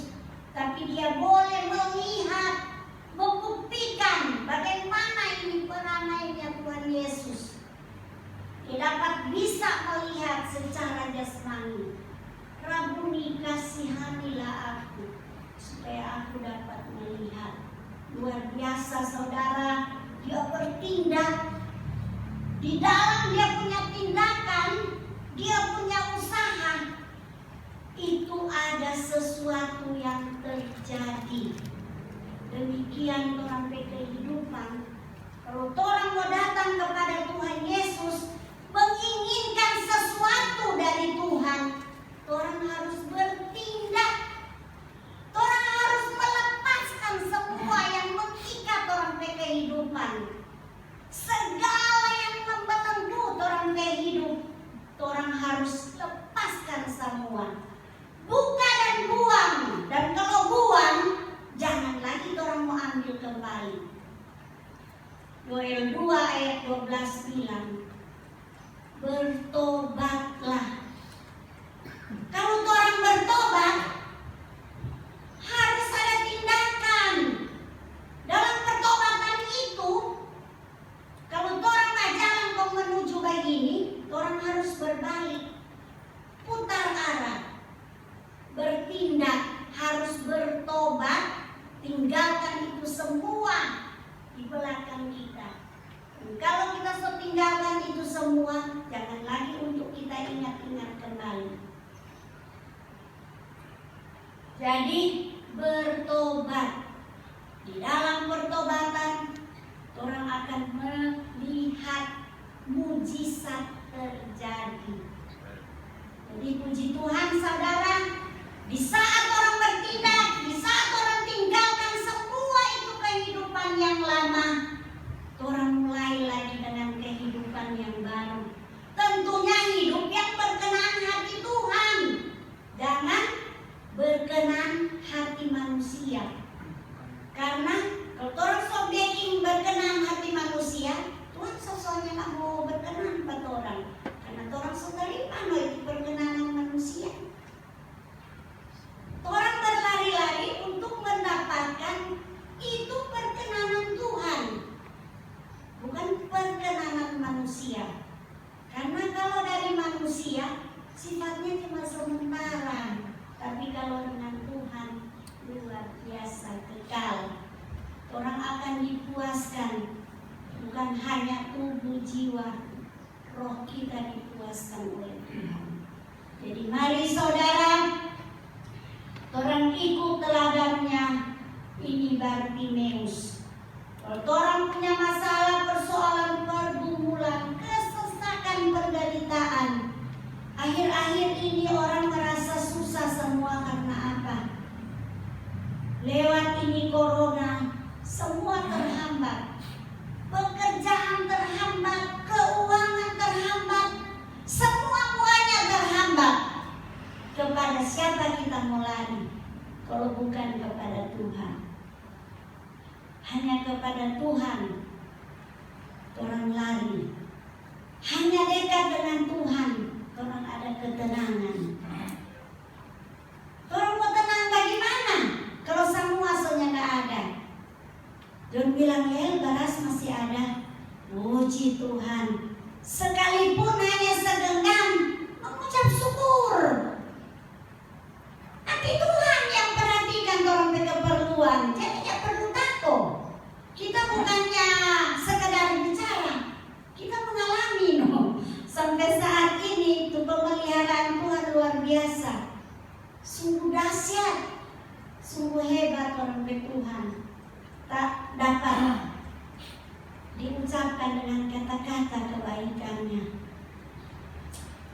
tapi dia boleh melihat, membuktikan bagaimana ini peranainya Tuhan Yesus. Dia dapat bisa melihat secara jasmani. Rabuni, kasihanilah aku supaya aku dapat melihat. Luar biasa saudara, dia bertindak. Di dalam dia punya tindakan, dia punya usaha, itu ada sesuatu yang terjadi. Demikian orang kehidupan. Kalau orang mau datang kepada Tuhan Yesus, menginginkan sesuatu dari Tuhan, orang harus bertindak. Orang harus melepaskan semua yang mengikat orang kehidupan. Segala yang membelenggu orang kehidup, orang harus lepaskan semua. Buka dan buang. Dan kalau buang, jangan lagi orang mau ambil kembali. Yoel 2 ayat 12 bilang, bertobatlah. Kalau orang bertobat, harus ada tindakan. Dalam pertobatan itu, kalau orang jalan kau menuju begini, orang harus berbalik, putar arah, bertindak, harus bertobat, tinggalkan itu semua di belakang kita. Dan kalau kita sudah tinggalkan itu semua, jangan lagi untuk kita ingat-ingat kembali. Jadi bertobat. Di dalam pertobatan orang akan melihat mujizat terjadi. Jadi puji Tuhan saudara, di saat orang bertindak, di saat orang tinggalkan semua itu kehidupan yang lama, orang mulai lagi dengan kehidupan yang baru. Tentunya hidup yang berkenan hati Tuhan, jangan berkenan hati manusia. Karena kalau orang sobeking berkenan hati manusia, Tuhan sosoknya tak mau berkenan pada orang. Karena orang soterima itu perkenanan manusia. Orang berlari-lari untuk mendapatkan itu perkenanan Tuhan, bukan perkenanan manusia. Karena kalau dari manusia sifatnya cuma sementara, tapi kalau dengan Tuhan luar biasa kekal. kita dipuaskan oleh Tuhan. Jadi mari saudara, orang ikut teladannya ini Bartimeus. Kalau orang punya masalah, persoalan, pergumulan, kesesakan, penderitaan, akhir-akhir ini orang merasa susah semua karena apa? Lewat ini corona, semua terhambat. Pekerjaan terhambat, keuangan terhambat, semua-muanya terhambat. Kepada siapa kita mau lari? Kalau bukan kepada Tuhan. Hanya kepada Tuhan orang lari. Hanya dekat dengan Tuhan orang ada ketenangan. Orang mau tenang bagaimana kalau semua soalnya nggak ada? John bilang, beras masih ada. Puji Tuhan. Sekalipun hanya segenggam, mengucap syukur. Nanti Tuhan yang perhatikan orang keperluan. Jadi tidak perlu takut. Kita bukannya sekedar bicara, kita mengalami sampai saat ini itu pemeliharaan Tuhan luar biasa. Sungguh dahsyat, sungguh hebat orang Tuhan. Tak dapat diucapkan dengan kata-kata kebaikannya.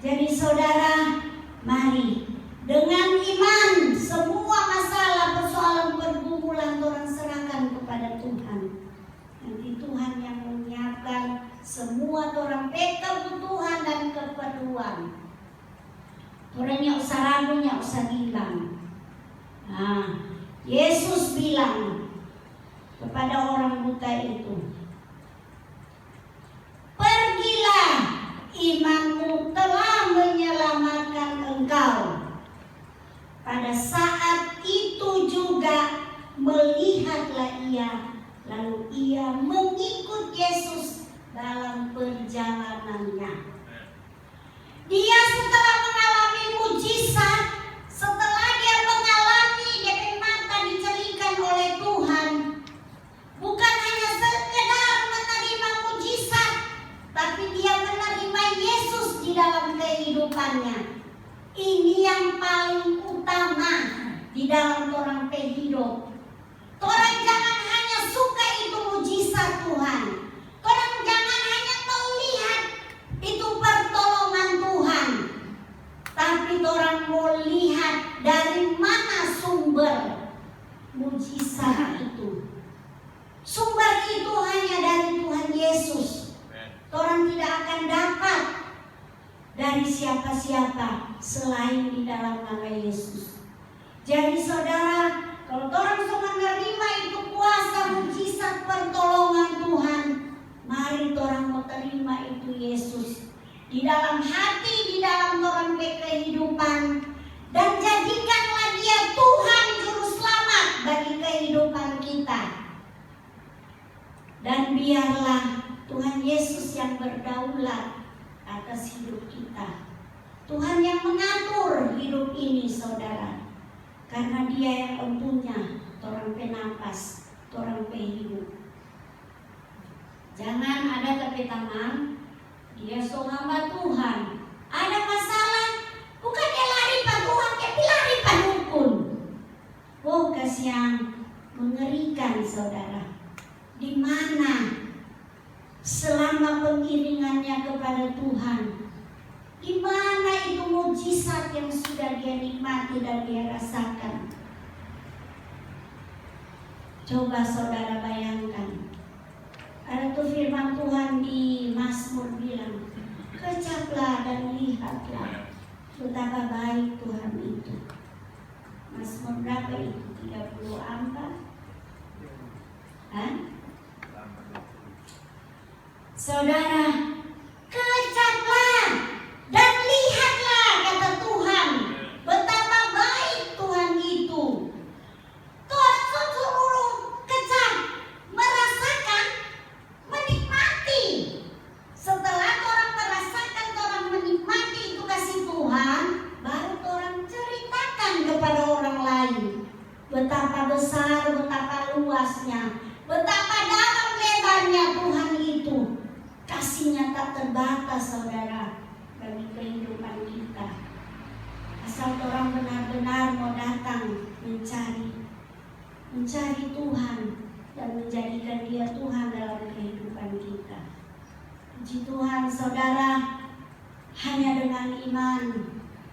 Jadi saudara, mari dengan iman semua masalah, persoalan, pergumulan orang serahkan kepada Tuhan. Nanti Tuhan yang menyiapkan semua orang kebutuhan dan keperluan. Orangnya usah ragunya, usah bimbang. Nah, Yesus bilang kepada orang buta itu, pergilah, imanmu telah menyelamatkan engkau. Pada saat itu juga melihatlah ia, lalu ia mengikut Yesus dalam perjalanannya. Dia setelah mengalami mujizat, setelah dia mengalami dia mata dicelikan oleh Tuhan, bukan hanya sekedar menerima mujizat, tapi dia menerima Yesus di dalam kehidupannya. Ini yang paling utama di dalam orang hidup. Orang jangan hanya suka itu mujizat Tuhan. Orang jangan hanya melihat itu pertolongan Tuhan, tapi orang mau lihat dari mana sumber mujizat itu. Sumber itu hanya dari Tuhan Yesus. Orang tidak akan dapat dari siapa-siapa selain di dalam nama Yesus. Jadi saudara, kalau orang semua menerima itu kuasa mujizat pertolongan Tuhan, mari orang mau terima itu Yesus di dalam hati, di dalam orang kehidupan, dan jadikanlah dia Tuhan Juru Selamat bagi kehidupan kita. Dan biarlah Tuhan Yesus yang berdaulat atas hidup kita. Tuhan yang mengatur hidup ini saudara. Karena dia yang mempunyai orang penapas, orang pehidup. Jangan ada tapi teman, dia so hamba Tuhan. Ada masalah, bukan dia lari pada Tuhan, dia lari pada dukun. Oh, kasihan, mengerikan saudara. Di mana selama pengiringannya kepada Tuhan, di mana itu mujizat yang sudah dia nikmati dan dia rasakan? Coba saudara bayangkan. Ada tuh firman Tuhan di Mazmur bilang, kecaplah dan lihatlah betapa baik Tuhan itu. Mazmur berapa itu? 34? Hah? Saudara, kecaplah dan lihatlah, kata Tuhan, betapa baik Tuhan itu. Tuhan seluruh kecap, merasakan, menikmati. Setelah orang merasakan, orang menikmati itu kasih Tuhan, baru orang ceritakan kepada orang lain betapa besar, betapa luasnya, betapa dalam lebarnya Tuhan itu. Kasih-Nya tak terbatas, saudara, bagi kehidupan kita. Asal orang benar-benar mau datang mencari Tuhan dan menjadikan Dia Tuhan dalam kehidupan kita. Puji Tuhan, saudara, hanya dengan iman.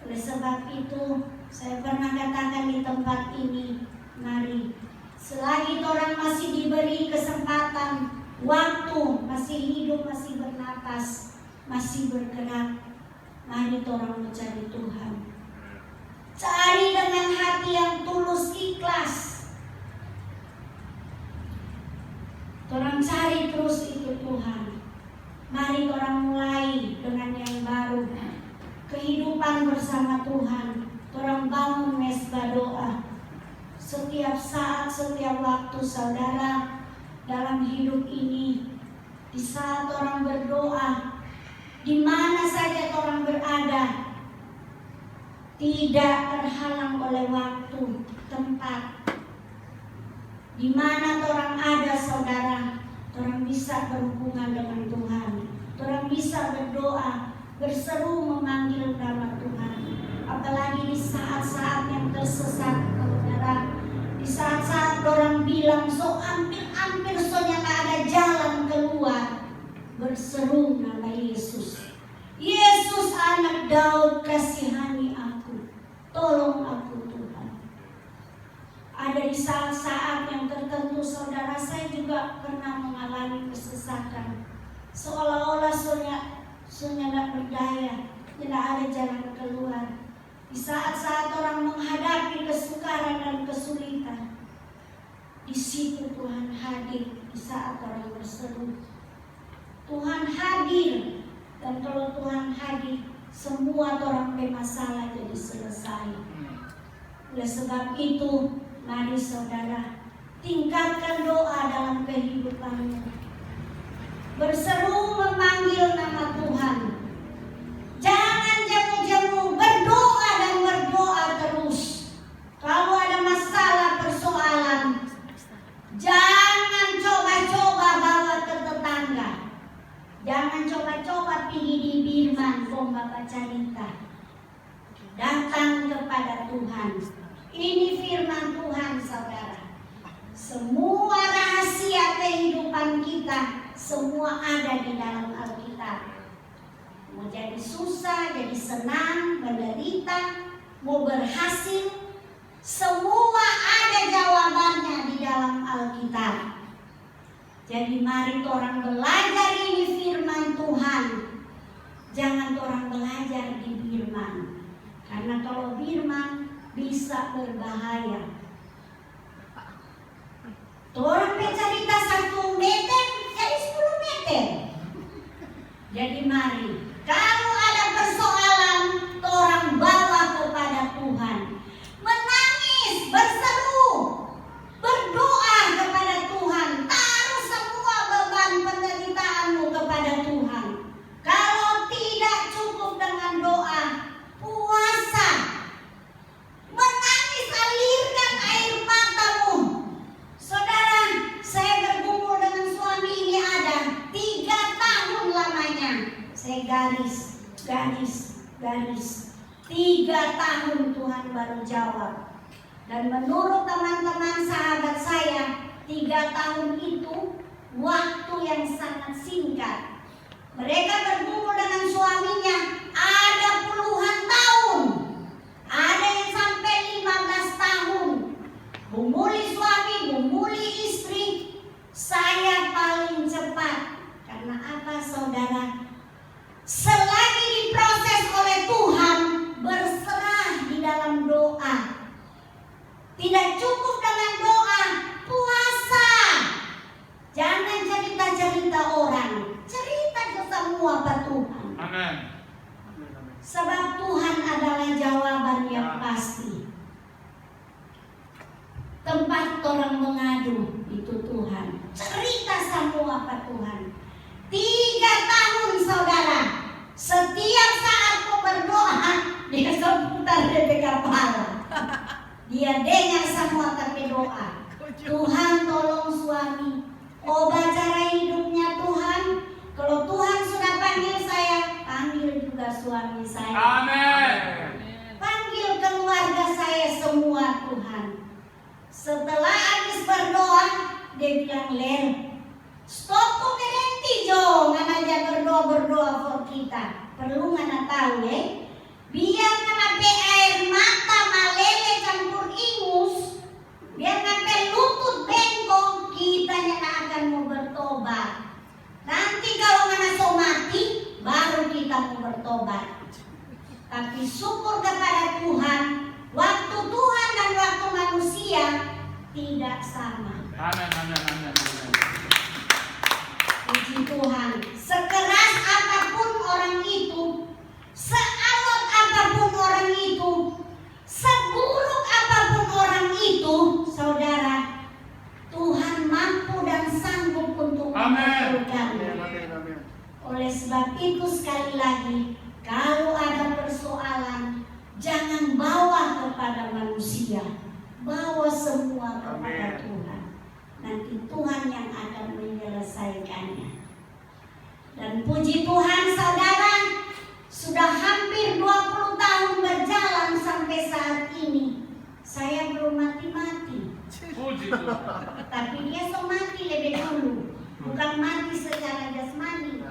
Oleh sebab itu, saya pernah katakan di tempat ini, mari, selagi orang masih diberi kesempatan, waktu, masih hidup, masih bernapas, masih bergerak, mari orang mencari Tuhan. Cari dengan hati yang tulus, ikhlas. Orang cari terus itu Tuhan. Mari orang mulai dengan yang baru. Kehidupan bersama Tuhan. Orang bangun mesbah doa. Setiap saat, setiap waktu, saudara, dalam hidup ini, di saat orang berdoa, di mana saja orang berada, tidak terhalang oleh waktu, tempat. Di mana orang ada, saudara, orang bisa berhubungan dengan Tuhan. Orang bisa berdoa, berseru memanggil nama Tuhan. Apalagi di saat-saat yang tersesat, saudara. Di saat-saat orang bilang, so hampir soalnya tak ada jalan keluar. Berseru nama Yesus. Yesus anak Daud, kasihani aku. Tolong aku Tuhan. Ada di saat-saat yang tertentu, saudara, saya juga pernah mengalami kesesatan. Seolah-olah soalnya tidak berdaya, tidak ada jalan keluar. Di saat-saat orang menghadapi kesukaran dan kesulitan, di situ Tuhan hadir. Di saat orang berseru, Tuhan hadir. Dan kalau Tuhan hadir, semua orang bermasalah jadi selesai. Oleh sebab itu, mari saudara, tingkatkan doa dalam kehidupanmu. Berseru memanggil nama Tuhan. Jangan jemu-jemu, berdoa dan berdoa terus. Kalau ada masalah, persoalan, jangan coba-coba bawa ke tetangga. Jangan coba-coba pergi di Birman, baca cerita. Datang kepada Tuhan. Ini firman Tuhan, saudara. Semua rahasia kehidupan kita, semua ada di dalam Alkitab. Mau jadi susah, jadi senang, menderita, mau berhasil, semua ada jawabannya di dalam Alkitab. Jadi mari orang belajar ini firman Tuhan. Jangan orang belajar di Birman. Karena kalau Birman bisa berbahaya. Orang bercerita 1 meter jadi 10 meter. Jadi mari, kalau ada persoalan, orang bawa kepada Tuhan. Menangis, berseru, berdoa kepada Tuhan. Taruh semua beban penderitaanmu kepada Tuhan. Kalau tidak cukup dengan doa, puasa. Menangis, alirkan air matamu. Saudara, saya bergumul dengan suami ini ada 3 tahun lamanya. Saya garis. 3 tahun Tuhan baru jawab. Dan menurut teman-teman sahabat saya, 3 tahun itu waktu yang sangat singkat. Mereka bergumul dengan suaminya ada puluhan tahun. Ada yang sampai 15 tahun. Gumuli suami, gumuli istri. Saya paling cepat. Karena apa, saudara? Selagi diproses oleh Tuhan, berserah di dalam doa. Tidak cukup dengan doa, puasa. Jangan cerita-cerita orang. Cerita ke semua Pak Tuhan. Amin. Sebab Tuhan adalah jawaban yang pasti. Tempat orang mengadu itu Tuhan. Cerita semua Pak Tuhan. 3 tahun, saudara. Setiap saat kau berdoa, dia seputar di kepala. Dia dengar semua tapi doa. Tuhan tolong suami. Ubah cara hidupnya Tuhan. Kalau Tuhan suami saya. Amin. Panggil keluarga saya semua Tuhan. Setelah habis berdoa, dia bilang, Ler, stop kok berhenti Jo, ngan aja berdoa for kita. Perlu ngana tahu biar ngana pe air mata malele campur ingus, biar ngana lutut bengkok, kita nyana akan mau bertobat. Nanti kalau ngana so mati, baru kita mau bertobat. Tapi syukur kepada Tuhan, waktu Tuhan dan waktu manusia tidak sama. Amin, amin, amin, amin. Puji Tuhan, sekeras apapun orang itu, sealot apapun orang itu, seburuk apapun orang itu, saudara, Tuhan mampu dan sanggup untuk mengabulkannya. Oleh sebab itu sekali lagi, kalau ada persoalan, jangan bawa kepada manusia, bawa semua kepada Tuhan. Nanti Tuhan yang akan menyelesaikannya. Dan puji Tuhan saudara, sudah hampir 20 tahun berjalan sampai saat ini, saya belum mati-mati. Puji Tuhan. Tapi dia so mati lebih dulu, bukan mati secara jasmani,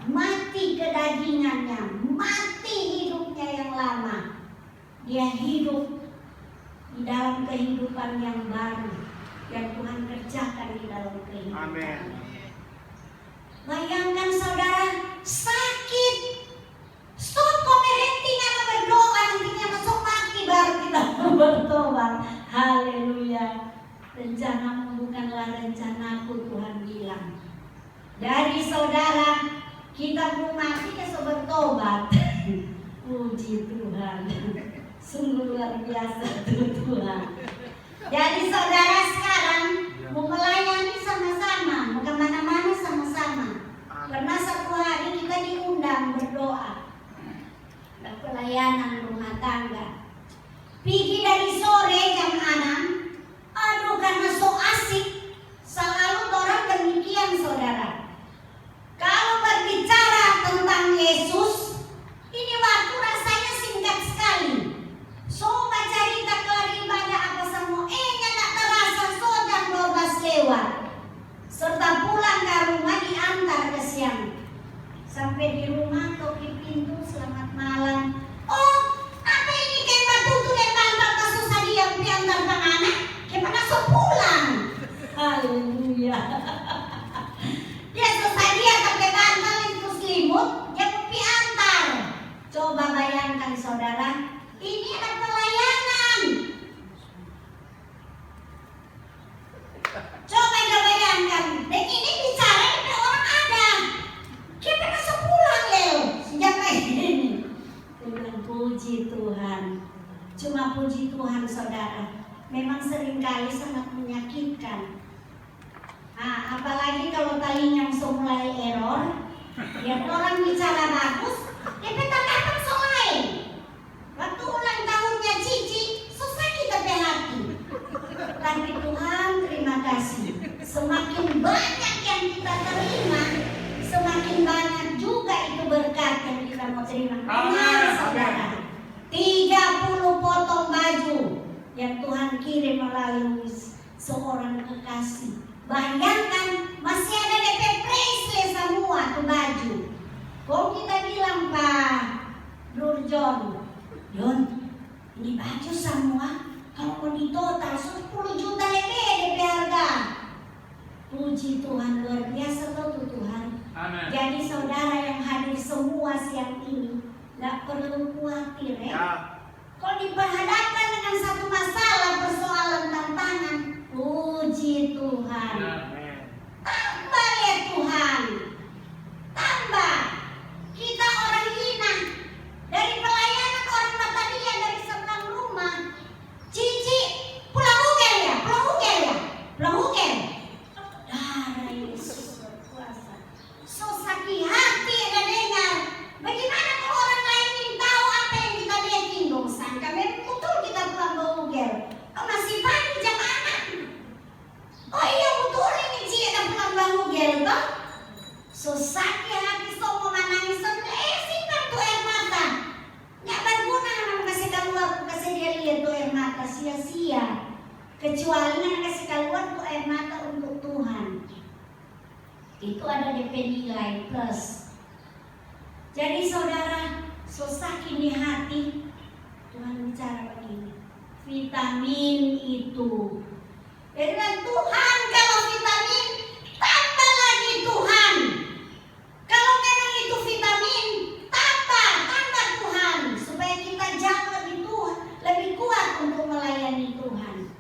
mati kedagingannya, mati hidupnya yang lama. Dia hidup di dalam kehidupan yang baru yang Tuhan kerjakan di dalam kehidupan. Bayangkan saudara, sakit, stop kok berhenti karena berdoa, nantinya masuk mati baru kita bertobat. Haleluya. Rencanamu bukanlah rencanaku, Tuhan bilang. Dari saudara, kita belum mati kita bertobat. Puji Tuhan. Sungguh luar biasa Tuhan. Jadi saudara sekarang mau melayani sama-sama, mau kemana-mana sama-sama. Pernah satu hari kita diundang berdoa, ada pelayanan rumah tangga. Pergi dari sore jam 6. Aduh, karena so asik, selalu orang demikian saudara. Kalau berbicara tentang Yesus, ini waktu rasanya singkat sekali. So baca cerita kelar ibadah apa semua, nggak terasa so jam 12 lewat. Serta pulang ke rumah diantar ke siang. Sampai di rumah toki pintu, selamat malam. Oh, apa ini kayak batu tuh dan bantal kasusah dia diantar bang anak? Kayak mana so pulang? Haleluya. Dia selesai dia pakai bantal itu selimut, dia mau antar. Coba bayangkan saudara, ini ada pelayanan. Coba anda bayangkan, dan ini bicara ada orang ada. Kita bisa pulang Leo, sejak ini. Dengan puji Tuhan. Cuma puji Tuhan saudara, memang seringkali sangat menyakitkan. Apalagi kalau talinya mulai error, ya orang bicara bagus, ya petang-petang so lain. Waktu ulang tahunnya Cici, susah kita hati. Tapi Tuhan terima kasih. Semakin banyak yang kita terima, semakin banyak juga itu berkat yang kita mau terima. Benar saudara. 30 potong baju yang Tuhan kirim melalui seorang kekasih. Bayangkan masih ada DP Presley semua tuh baju. Kok kita bilang Pak Durjon, Yon, ini baju semua kalau mau di total 10 juta lebih DP harga. Puji Tuhan, luar biasa tuh Tuhan. Amin. Jadi saudara yang hadir semua siang ini, gak perlu khawatir Kalau diperhadapkan dengan satu masalah, persoalan, tantangan, puji Tuhan. Tambah ya Tuhan, tambah. Kita orang hina, dari pelayanan orang Batavia, dari seberang rumah. Cici, pulang Ugel ya, pulang Ugel ya, pulang Ugel. Darah Yesus berkuasa. So sakit hati ada dengar. Bagaimana kalau orang lain ingin tahu apa yang kita lihat dong? Sangka memang betul kita pulang ke Ugel. Kecuali yang kasih keluar tuh air mata untuk Tuhan. Itu ada DP nilai plus. Jadi saudara, sesakin di hati, Tuhan bicara begini, vitamin itu. Jadi Tuhan kalau vitamin, tambah lagi Tuhan. Kalau memang itu vitamin, tambah Tuhan. Supaya kita jauh lebih kuat untuk melayani Tuhan.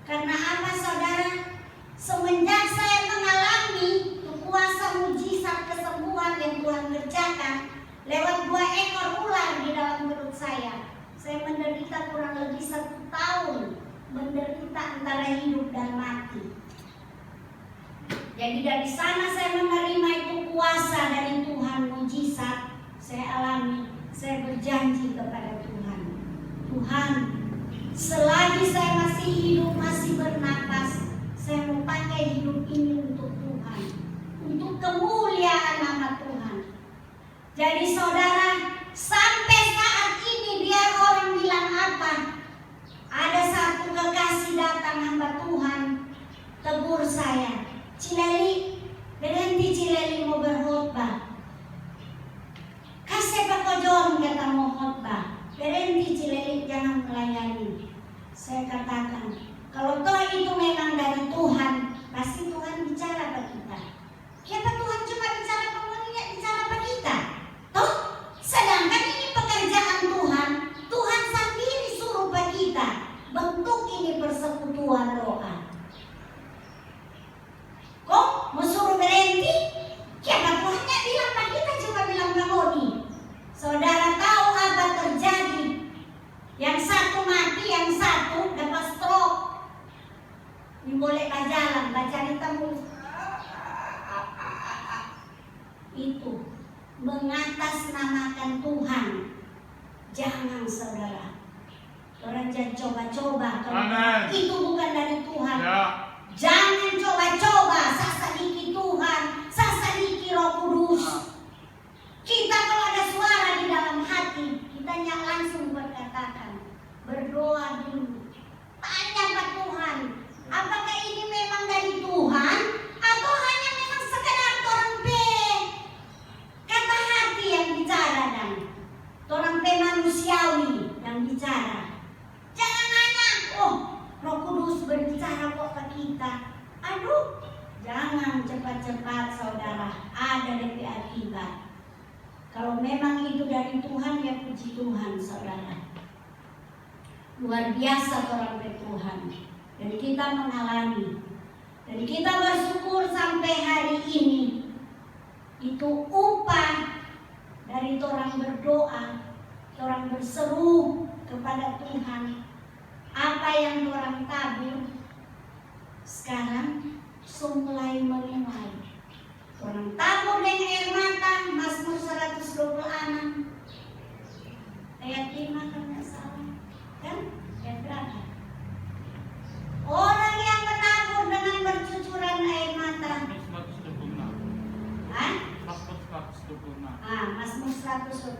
Karena apa saudara? Semenjak saya mengalami kuasa mujizat kesembuhan yang Tuhan kerjakan lewat 2 ekor ular di dalam perut saya menderita kurang lebih 1 tahun, menderita antara hidup dan mati. Jadi dari sana saya menerima itu kuasa dari Tuhan, mujizat saya alami. Saya berjanji kepada Tuhan, Tuhan, selagi saya masih hidup, masih bernapas, saya mau pakai hidup ini untuk Tuhan, untuk kemuliaan nama Tuhan. Jadi saudara, sampai saat ini biar orang bilang apa, ada satu kekasih datang hamba Tuhan, tegur saya, Cileli, berhenti Cileli mau berkhotbah. Kasih Pak Kojon kata mau khotbah, berhenti Cileli jangan melayani. Saya katakan, kalau toh itu memang dari Tuhan, pasti Tuhan bicara ke kita. Kenapa Tuhan cuma bicara ke manusia, bicara ke kita? Toh, sedangkan ini pekerjaan Tuhan, Tuhan sendiri suruh ke kita bentuk ini persekutuan doa. Kok mau suruh berhenti? Kenapa Tuhannya bilang ke kita cuma bilang ke Moni? Saudara tahu apa terjadi? Yang satu mati, yang satu dapat stroke. Ini boleh jalan, cari temu. Itu mengatasnamakan Tuhan. Jangan saudara. Orang jangan coba-coba. Itu bukan dari Tuhan. Ya. Jangan coba-coba. Sasadiki Tuhan, sasadiki Roh Kudus. Kita kalau ada suara di dalam hati, kita langsung berkatakan, berdoa dulu. Tanya ke Tuhan, apakah ini memang dari Tuhan atau hanya memang sekedar orang kata hati yang bicara dan orang manusiawi yang bicara. Jangan nanya, oh Roh Kudus berbicara kok ke kita. Aduh, jangan cepat-cepat saudara, ada DP akibat. Kalau memang itu dari Tuhan, ya puji Tuhan saudara. Luar biasa orang Tuhan. Dan kita mengalami. Dan kita bersyukur sampai hari ini. Itu upah dari orang berdoa, orang berseru kepada Tuhan. Apa yang orang tabur sekarang mulai menuai. Orang tabur dengan air mata, Mazmur 126 ayat 5 kalau nggak salah, kan? Ayat berapa? Orang yang menabur dengan bercucuran air mata. Hah? Mazmur 126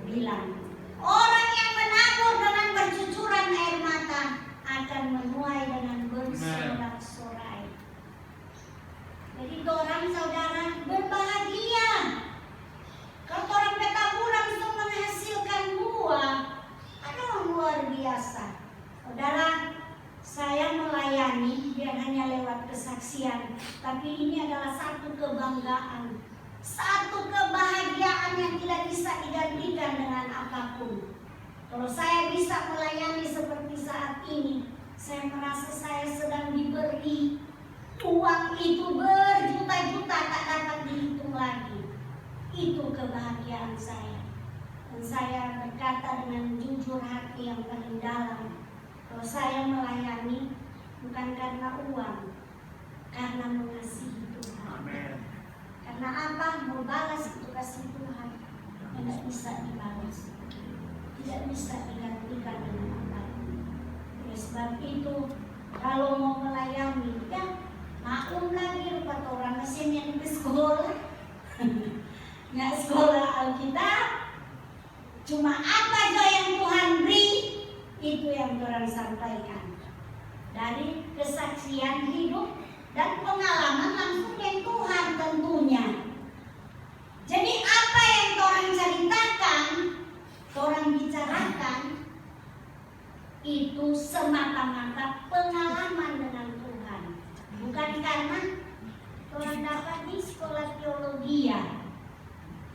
bilang, orang yang menabur dengan bercucuran air mata akan menuai dengan bersorak-sorai. Jadi orang saudara berbahagia. Kalau orang petaburan itu menghasilkan buah, aduh luar biasa. Saudara, saya melayani biar hanya lewat kesaksian, tapi ini adalah satu kebanggaan, satu kebahagiaan yang tidak bisa digantikan dengan apapun. Kalau saya bisa melayani seperti saat ini, saya merasa saya sedang diberi uang itu berjuta-juta tak dapat dihitung lagi. Itu kebahagiaan saya. Dan saya berkata dengan jujur hati yang paling dalam, kalau saya melayani bukan karena uang, karena mengasihi Tuhan. Amin. Karena apa? Mau balas itu kasih Tuhan, tidak bisa dibalas, tidak bisa digantikan dengan apapun. Oleh sebab itu, kalau mau melayani, ya maklum lagi kata orang mesin yang di sekolah nggak sekolah Alkitab, cuma apa aja yang Tuhan beri itu yang orang sampaikan. kesaksian hidup dan pengalaman langsung dengan Tuhan tentunya. Jadi apa yang orang ceritakan, orang bicarakan, itu semata-mata pengalaman dengan Tuhan. Bukan karena orang dapat di sekolah teologi ya.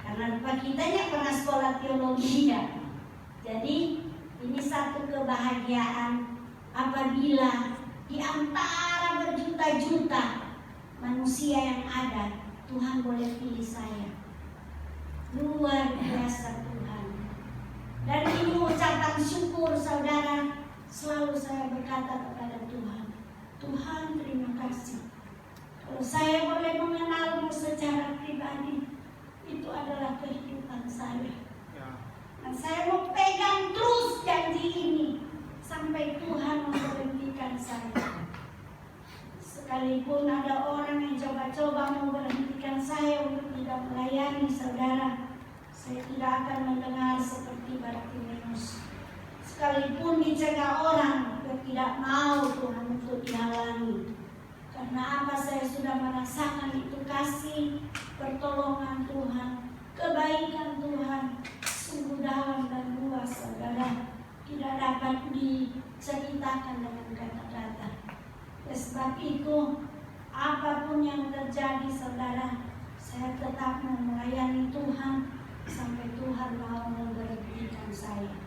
Karena kitanya pernah sekolah teologi ya. Jadi ini satu kebahagiaan apabila di antara berjuta-juta manusia yang ada, Tuhan boleh pilih saya. Luar biasa Tuhan. Dan ini ucapan syukur saudara, selalu saya berkata kepada Tuhan, Tuhan terima kasih. Kalau saya boleh mengenalmu secara pribadi, itu adalah kehidupan saya. Dan saya mau pegang terus janji ini sampai Tuhan memberhentikan saya. Sekalipun ada orang yang coba-coba memberhentikan saya untuk tidak melayani saudara, saya tidak akan mendengar seperti Bartimeus. Sekalipun dicegah orang, saya tidak mau Tuhan untuk dihalangi. Karena apa? Saya sudah merasakan itu kasih, pertolongan Tuhan, kebaikan Tuhan, sungguh dalam dan luas saudara, tidak dapat diceritakan dengan kata-kata. Sebab itu, apapun yang terjadi saudara, saya tetap melayani Tuhan sampai Tuhan mau memberhentikan saya.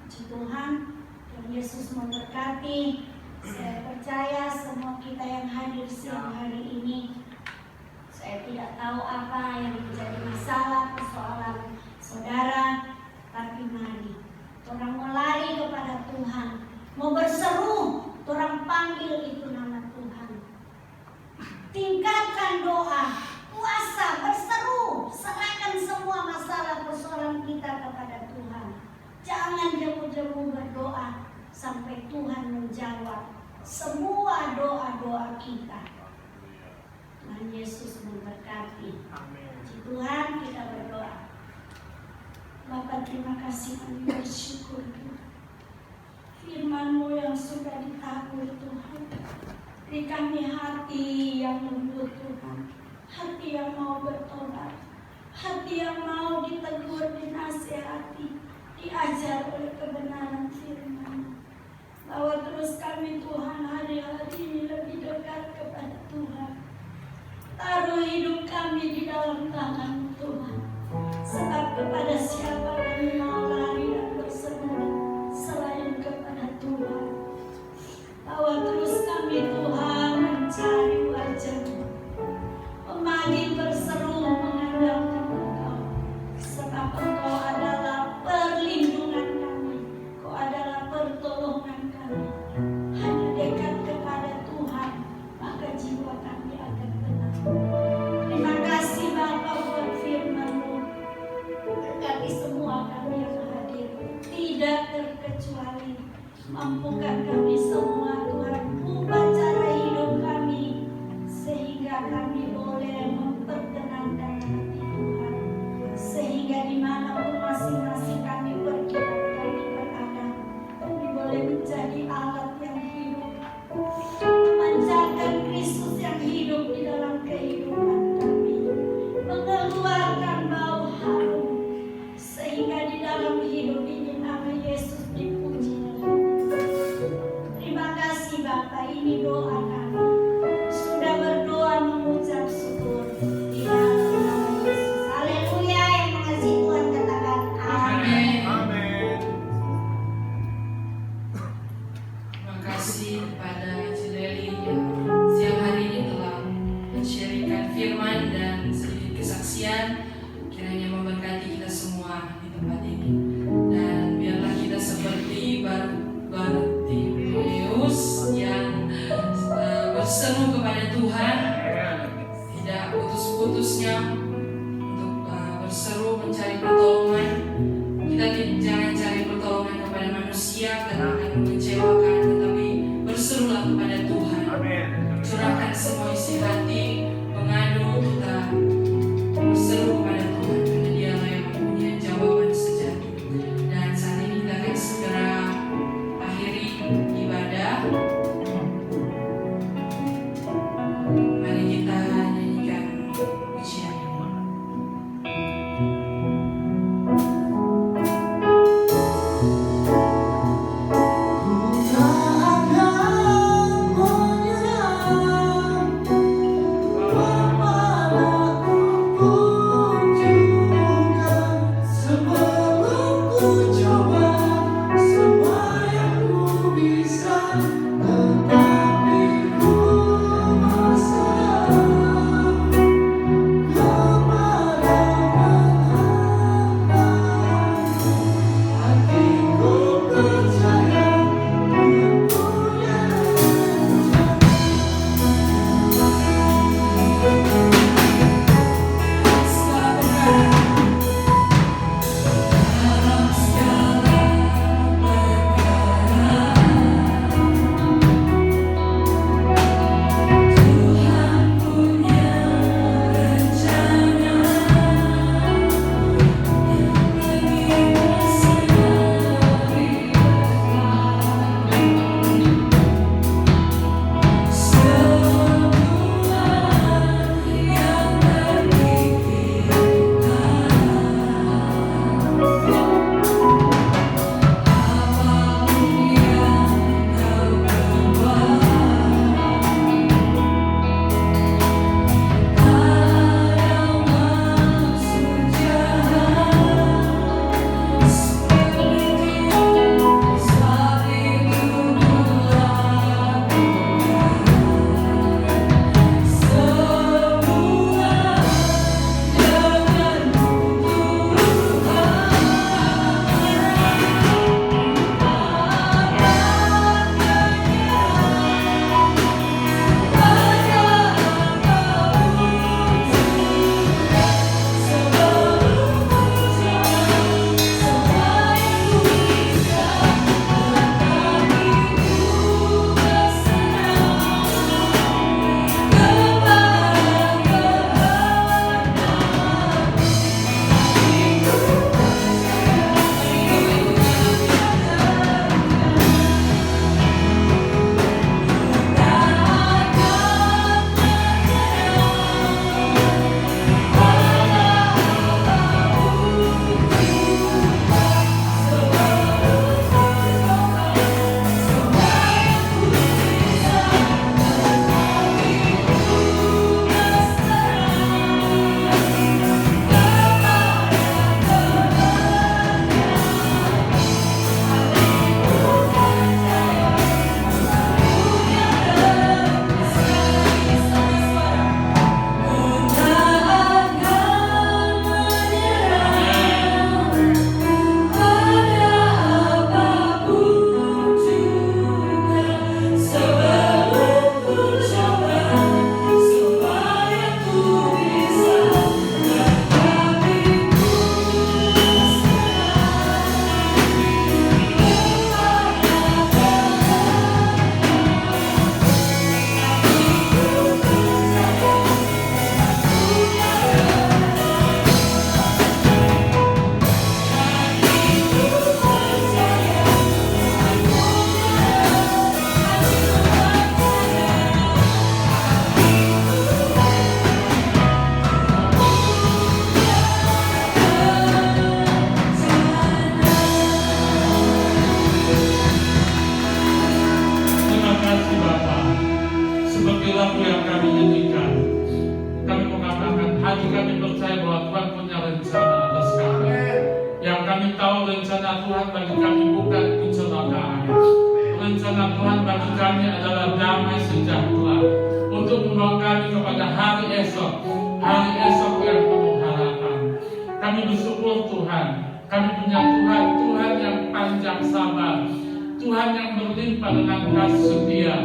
Puji Tuhan, Tuhan Yesus memberkati. Saya percaya semua kita yang hadir siang hari ini, saya tidak tahu apa yang menjadi masalah persoalan saudara, tapi mari orang mau lari kepada Tuhan, mau berseru, orang panggil itu nama Tuhan. Tingkatkan doa, puasa, berseru, serahkan semua masalah persoalan kita kepada Tuhan. Jangan jemu-jemu berdoa sampai Tuhan menjawab semua doa-doa kita. Tuhan Yesus memberkati. Puji Tuhan, kita berdoa. Bapa, terima kasih, kami bersyukur Tuhan. Firman-Mu yang sudah ditabur Tuhan, beri kami hati yang lembut Tuhan, hati yang mau bertobat, hati yang mau ditegur, dinasihati, diajar oleh kebenaran firman-Mu. Bawa terus kami Tuhan hari-hari ini lebih dekat kepada Tuhan. Taruh hidup kami di dalam tangan-Mu Tuhan, sebab kepada siapa kami mau lari dan berseru selain kepada Tuhan. Bawa terus kami Tuhan mencari wajah-Mu, memanggil berseru mengandalkan Engkau, sebab Engkau adalah perlindungan kami, Engkau adalah pertolongan kami. Hanya dekat kepada Tuhan, maka jiwa kami akan tenang. Terima kasih Bapa buat firman-Mu. Berkati semua kami yang hadir, tidak terkecuali. Mampukan kami semua Tuhan, ubah cara hidup kami, sehingga kami boleh mempertenangkan hati Tuhan, sehingga dimanapun masing-masing kami pergi dan kami berada, kami boleh menjadi alat yang hidup, memancarkan Kristus yang hidup di dalam kehidupan kami, mengeluarkan bau harum, sehingga di dalam hidup ini nama Yesus dipuji. Terima kasih Bapa, ini doa kami. Sudah berdoa mengucap syukur di dalam nama Yesus. Haleluya, yang mengasihi Tuhan katakan amin. Amin. Terima kasih kepada Cileli yang siang hari ini telah men-sharingkan firman dan sedikit kesaksian. Kiranya memberkati kita semua di tempat ini. Dan biarlah kita seperti Bartimeus yang berseru kepada Tuhan, tidak putus-putusnya untuk berseru mencari pertolongan. Kita jangan cari pertolongan kepada manusia karena akan mengecewakan, tetapi berserulah kepada Tuhan. Curahkan semua isi hati, mengadu, kita berseru kepada Tuhan karena Dialah yang mempunyai jawaban sejati. Dan saat ini kita akan segera akhiri ibadah. lagu yang kami nyanyikan, kami mengatakan hati kami percaya bahwa Tuhan punya rencana atas kami. Yang kami tahu rencana Tuhan bagi kami bukan kecelakaan. Rencana Tuhan bagi kami adalah damai sejahtera untuk membawa kami kepada hari esok yang penuh harapan. Kami bersyukur Tuhan, kami punya Tuhan yang panjang sabar, Tuhan yang berlimpah dengan kasih setia,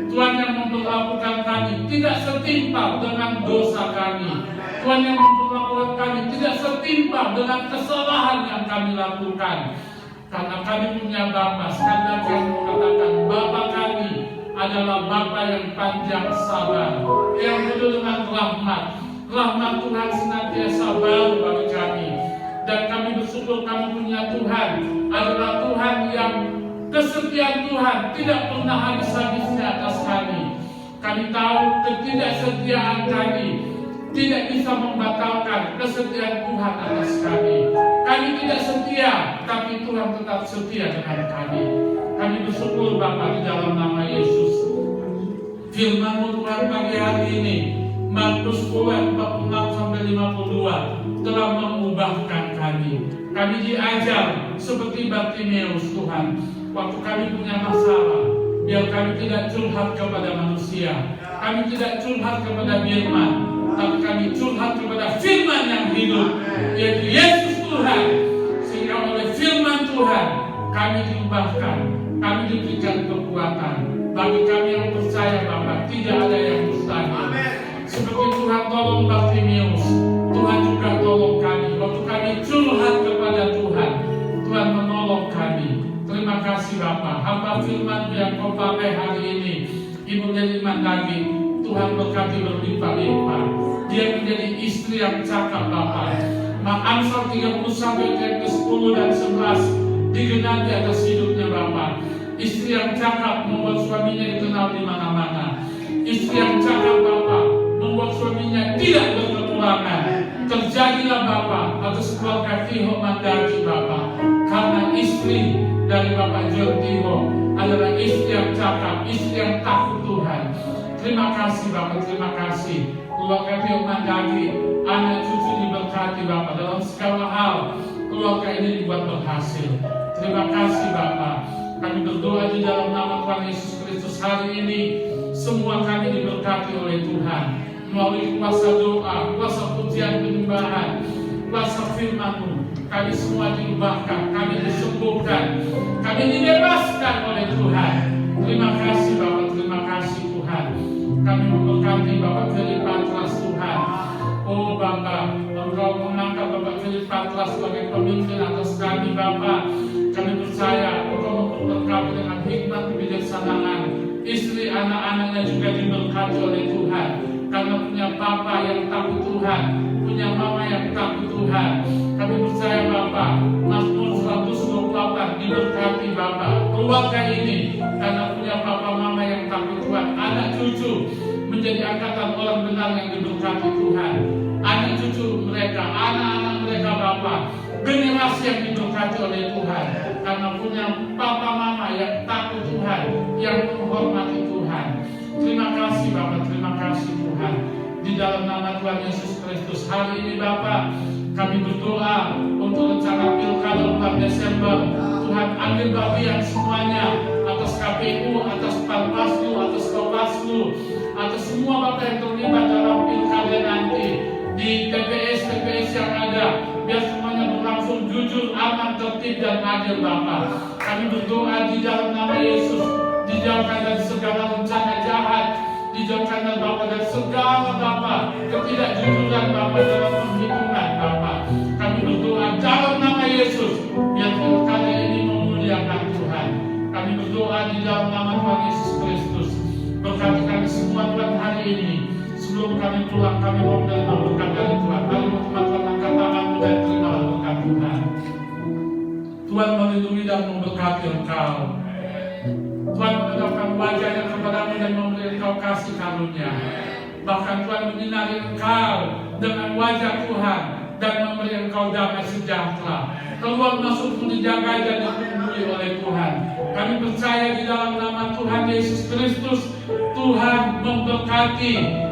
Tuhan yang memperlakukan kami tidak setimpal dengan dosa kami, Tuhan yang memperlakukan kami tidak setimpal dengan kesalahan yang kami lakukan. Karena kami punya Bapa, sekali lagi kami mengatakan Bapa kami adalah Bapa yang panjang sabar, yang penuh dengan rahmat. Rahmat Tuhan senantiasa baru bagi kami. Dan kami bersyukur kami punya Tuhan adalah Tuhan yang kesetiaan Tuhan tidak pernah habis-habisnya atas kami. Kami tahu ketidaksetiaan kami tidak bisa membatalkan kesetiaan Tuhan atas kami. Kami tidak setia, tapi Tuhan tetap setia dengan kami. Kami bersyukur Bapa di dalam nama Yesus. Firman-Mu Tuhan pagi hari ini, Markus 10:46-52 telah mengubahkan kami. Kami diajar seperti Bartimeus Tuhan. Waktu kami punya masalah, biar kami tidak curhat kepada manusia, kami tidak curhat kepada firman, tapi kami curhat kepada firman yang hidup, yaitu Yesus Tuhan. Sehingga oleh firman Tuhan kami diubahkan, kami diberikan kekuatan. Bagi kami yang percaya Bapa, tidak ada yang mustahil. Seperti Tuhan tolong Bartimeus, Tuhan juga tolong kami. Waktu kami curhat kepada Tuhan, Tuhan menolong kami. Terima kasih Bapa. Hamba firman yang Kau pakai hari ini, Ibu Leli Mandagi, Tuhan berkati berlimpah-limpah. Dia menjadi istri yang cakap Bapa. Amsal 30-10 dan 11 digenapi atas hidupnya Bapa. Istri yang cakap membuat suaminya dikenal di mana-mana. Istri yang cakap Bapa membuat suaminya tidak berkekurangan. Terjadilah Bapa atas keluarga Tiho Mandagi Bapa, karena istri dari Bapak John Tiho adalah istri yang cakap, istri yang takut Tuhan. Terima kasih Bapak, terima kasih. Keluarga Tiho Mandagi, anak cucu diberkati Bapak dalam segala hal. Keluarga ini dibuat berhasil. Terima kasih Bapak. Kami berdoa di dalam nama Tuhan Yesus Kristus hari ini, semua kami diberkati oleh Tuhan melalui kuasa doa, kuasa pujian penyembahan, kuasa firman-Mu. Kami semua diubahkan, kami disembuhkan, kami dibebaskan oleh Tuhan. Terima kasih Bapak, terima kasih Tuhan. Kami memberkati Bapak Philip Patras Tuhan. Oh Bapak, Engkau mengangkat Bapak Philip Patras sebagai pemimpin atas kami Bapak. Kami percaya Engkau memberkati dengan hikmat kebijaksanaan. Istri anak-anaknya juga diberkati oleh Tuhan, karena punya Bapa yang takut Tuhan, punya Mama yang takut Tuhan. Kami percaya Bapak, Mazmur 128 diberkati Bapak keluarga ini, karena punya Papa Mama yang takut Tuhan. Anak cucu menjadi angkatan orang benar yang diberkati Tuhan. Anak cucu mereka, anak-anak mereka Bapak, generasi yang diberkati oleh Tuhan, karena punya Papa Mama yang takut Tuhan, yang menghormati Tuhan. Terima kasih Bapak, terima kasih Tuhan. Di dalam nama Tuhan Yesus Kristus hari ini Bapak, kami berdoa untuk rencana pilkada bulan Desember. Tuhan ambil bagian semuanya, atas KPU, atas Panwaslu, atas Bawaslu, atas semua Bapak yang terlibat dalam pilkada nanti, di TPS yang ada, biar semuanya berlangsung jujur, aman, tertib dan adil Bapak. Kami berdoa di dalam nama Yesus, dijauhkan dari segala rencana jahat, dijauhkan dari Bapak dari segala Bapak ketidakjujuran Bapak dalam penghitungan Bapak. Kami berdoa dalam nama Yesus, biar pilkada ini memuliakan Tuhan. Kami berdoa di dalam nama Tuhan Yesus Kristus. Berkati kami semua Tuhan hari ini. Sebelum kami pulang, kami mau menerima berkat dari Tuhan. Mari teman-teman angkat tanganmu dan terima berkat Tuhan. Tuhan melindungi dan memberkati engkau. Tuhan menetapkan wajahnya kepadamu dan memberi engkau kasih karunia. Bahkan Tuhan menyinari engkau dengan wajah Tuhan dan memberi engkau damai sejahtera. Keluar masuk pun dijaga dan dipenuhi oleh Tuhan. Kami percaya di dalam nama Tuhan Yesus Kristus, Tuhan memberkati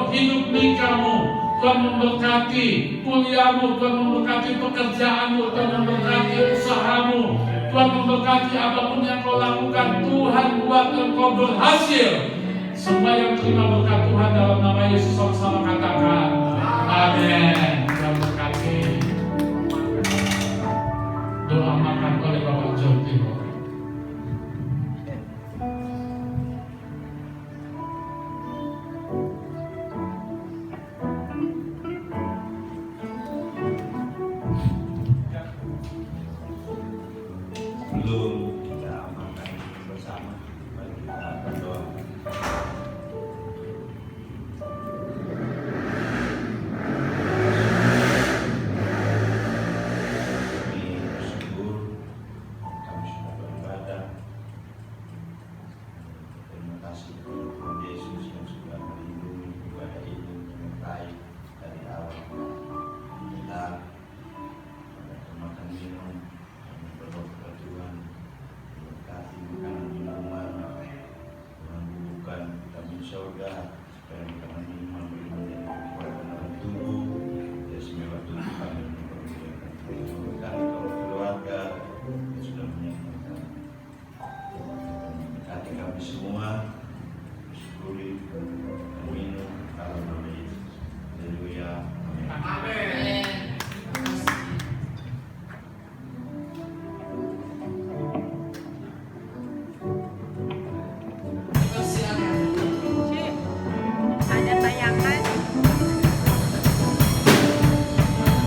hidup nikamu, Tuhan memberkati kuliahmu, Tuhan memberkati pekerjaanmu, Tuhan memberkati usahamu, Tuhan memberkati apapun yang kau lakukan. Tuhan buat engkau berhasil. Semua yang terima berkat Tuhan dalam nama Yesus sama-sama katakan amin. Tuhan berkati. Doa makan oleh Bapak John Timur. Sebelum kita makan bersama, mari kita berdoa. Kami bersyukur kami sudah beribadah. Terima kasih.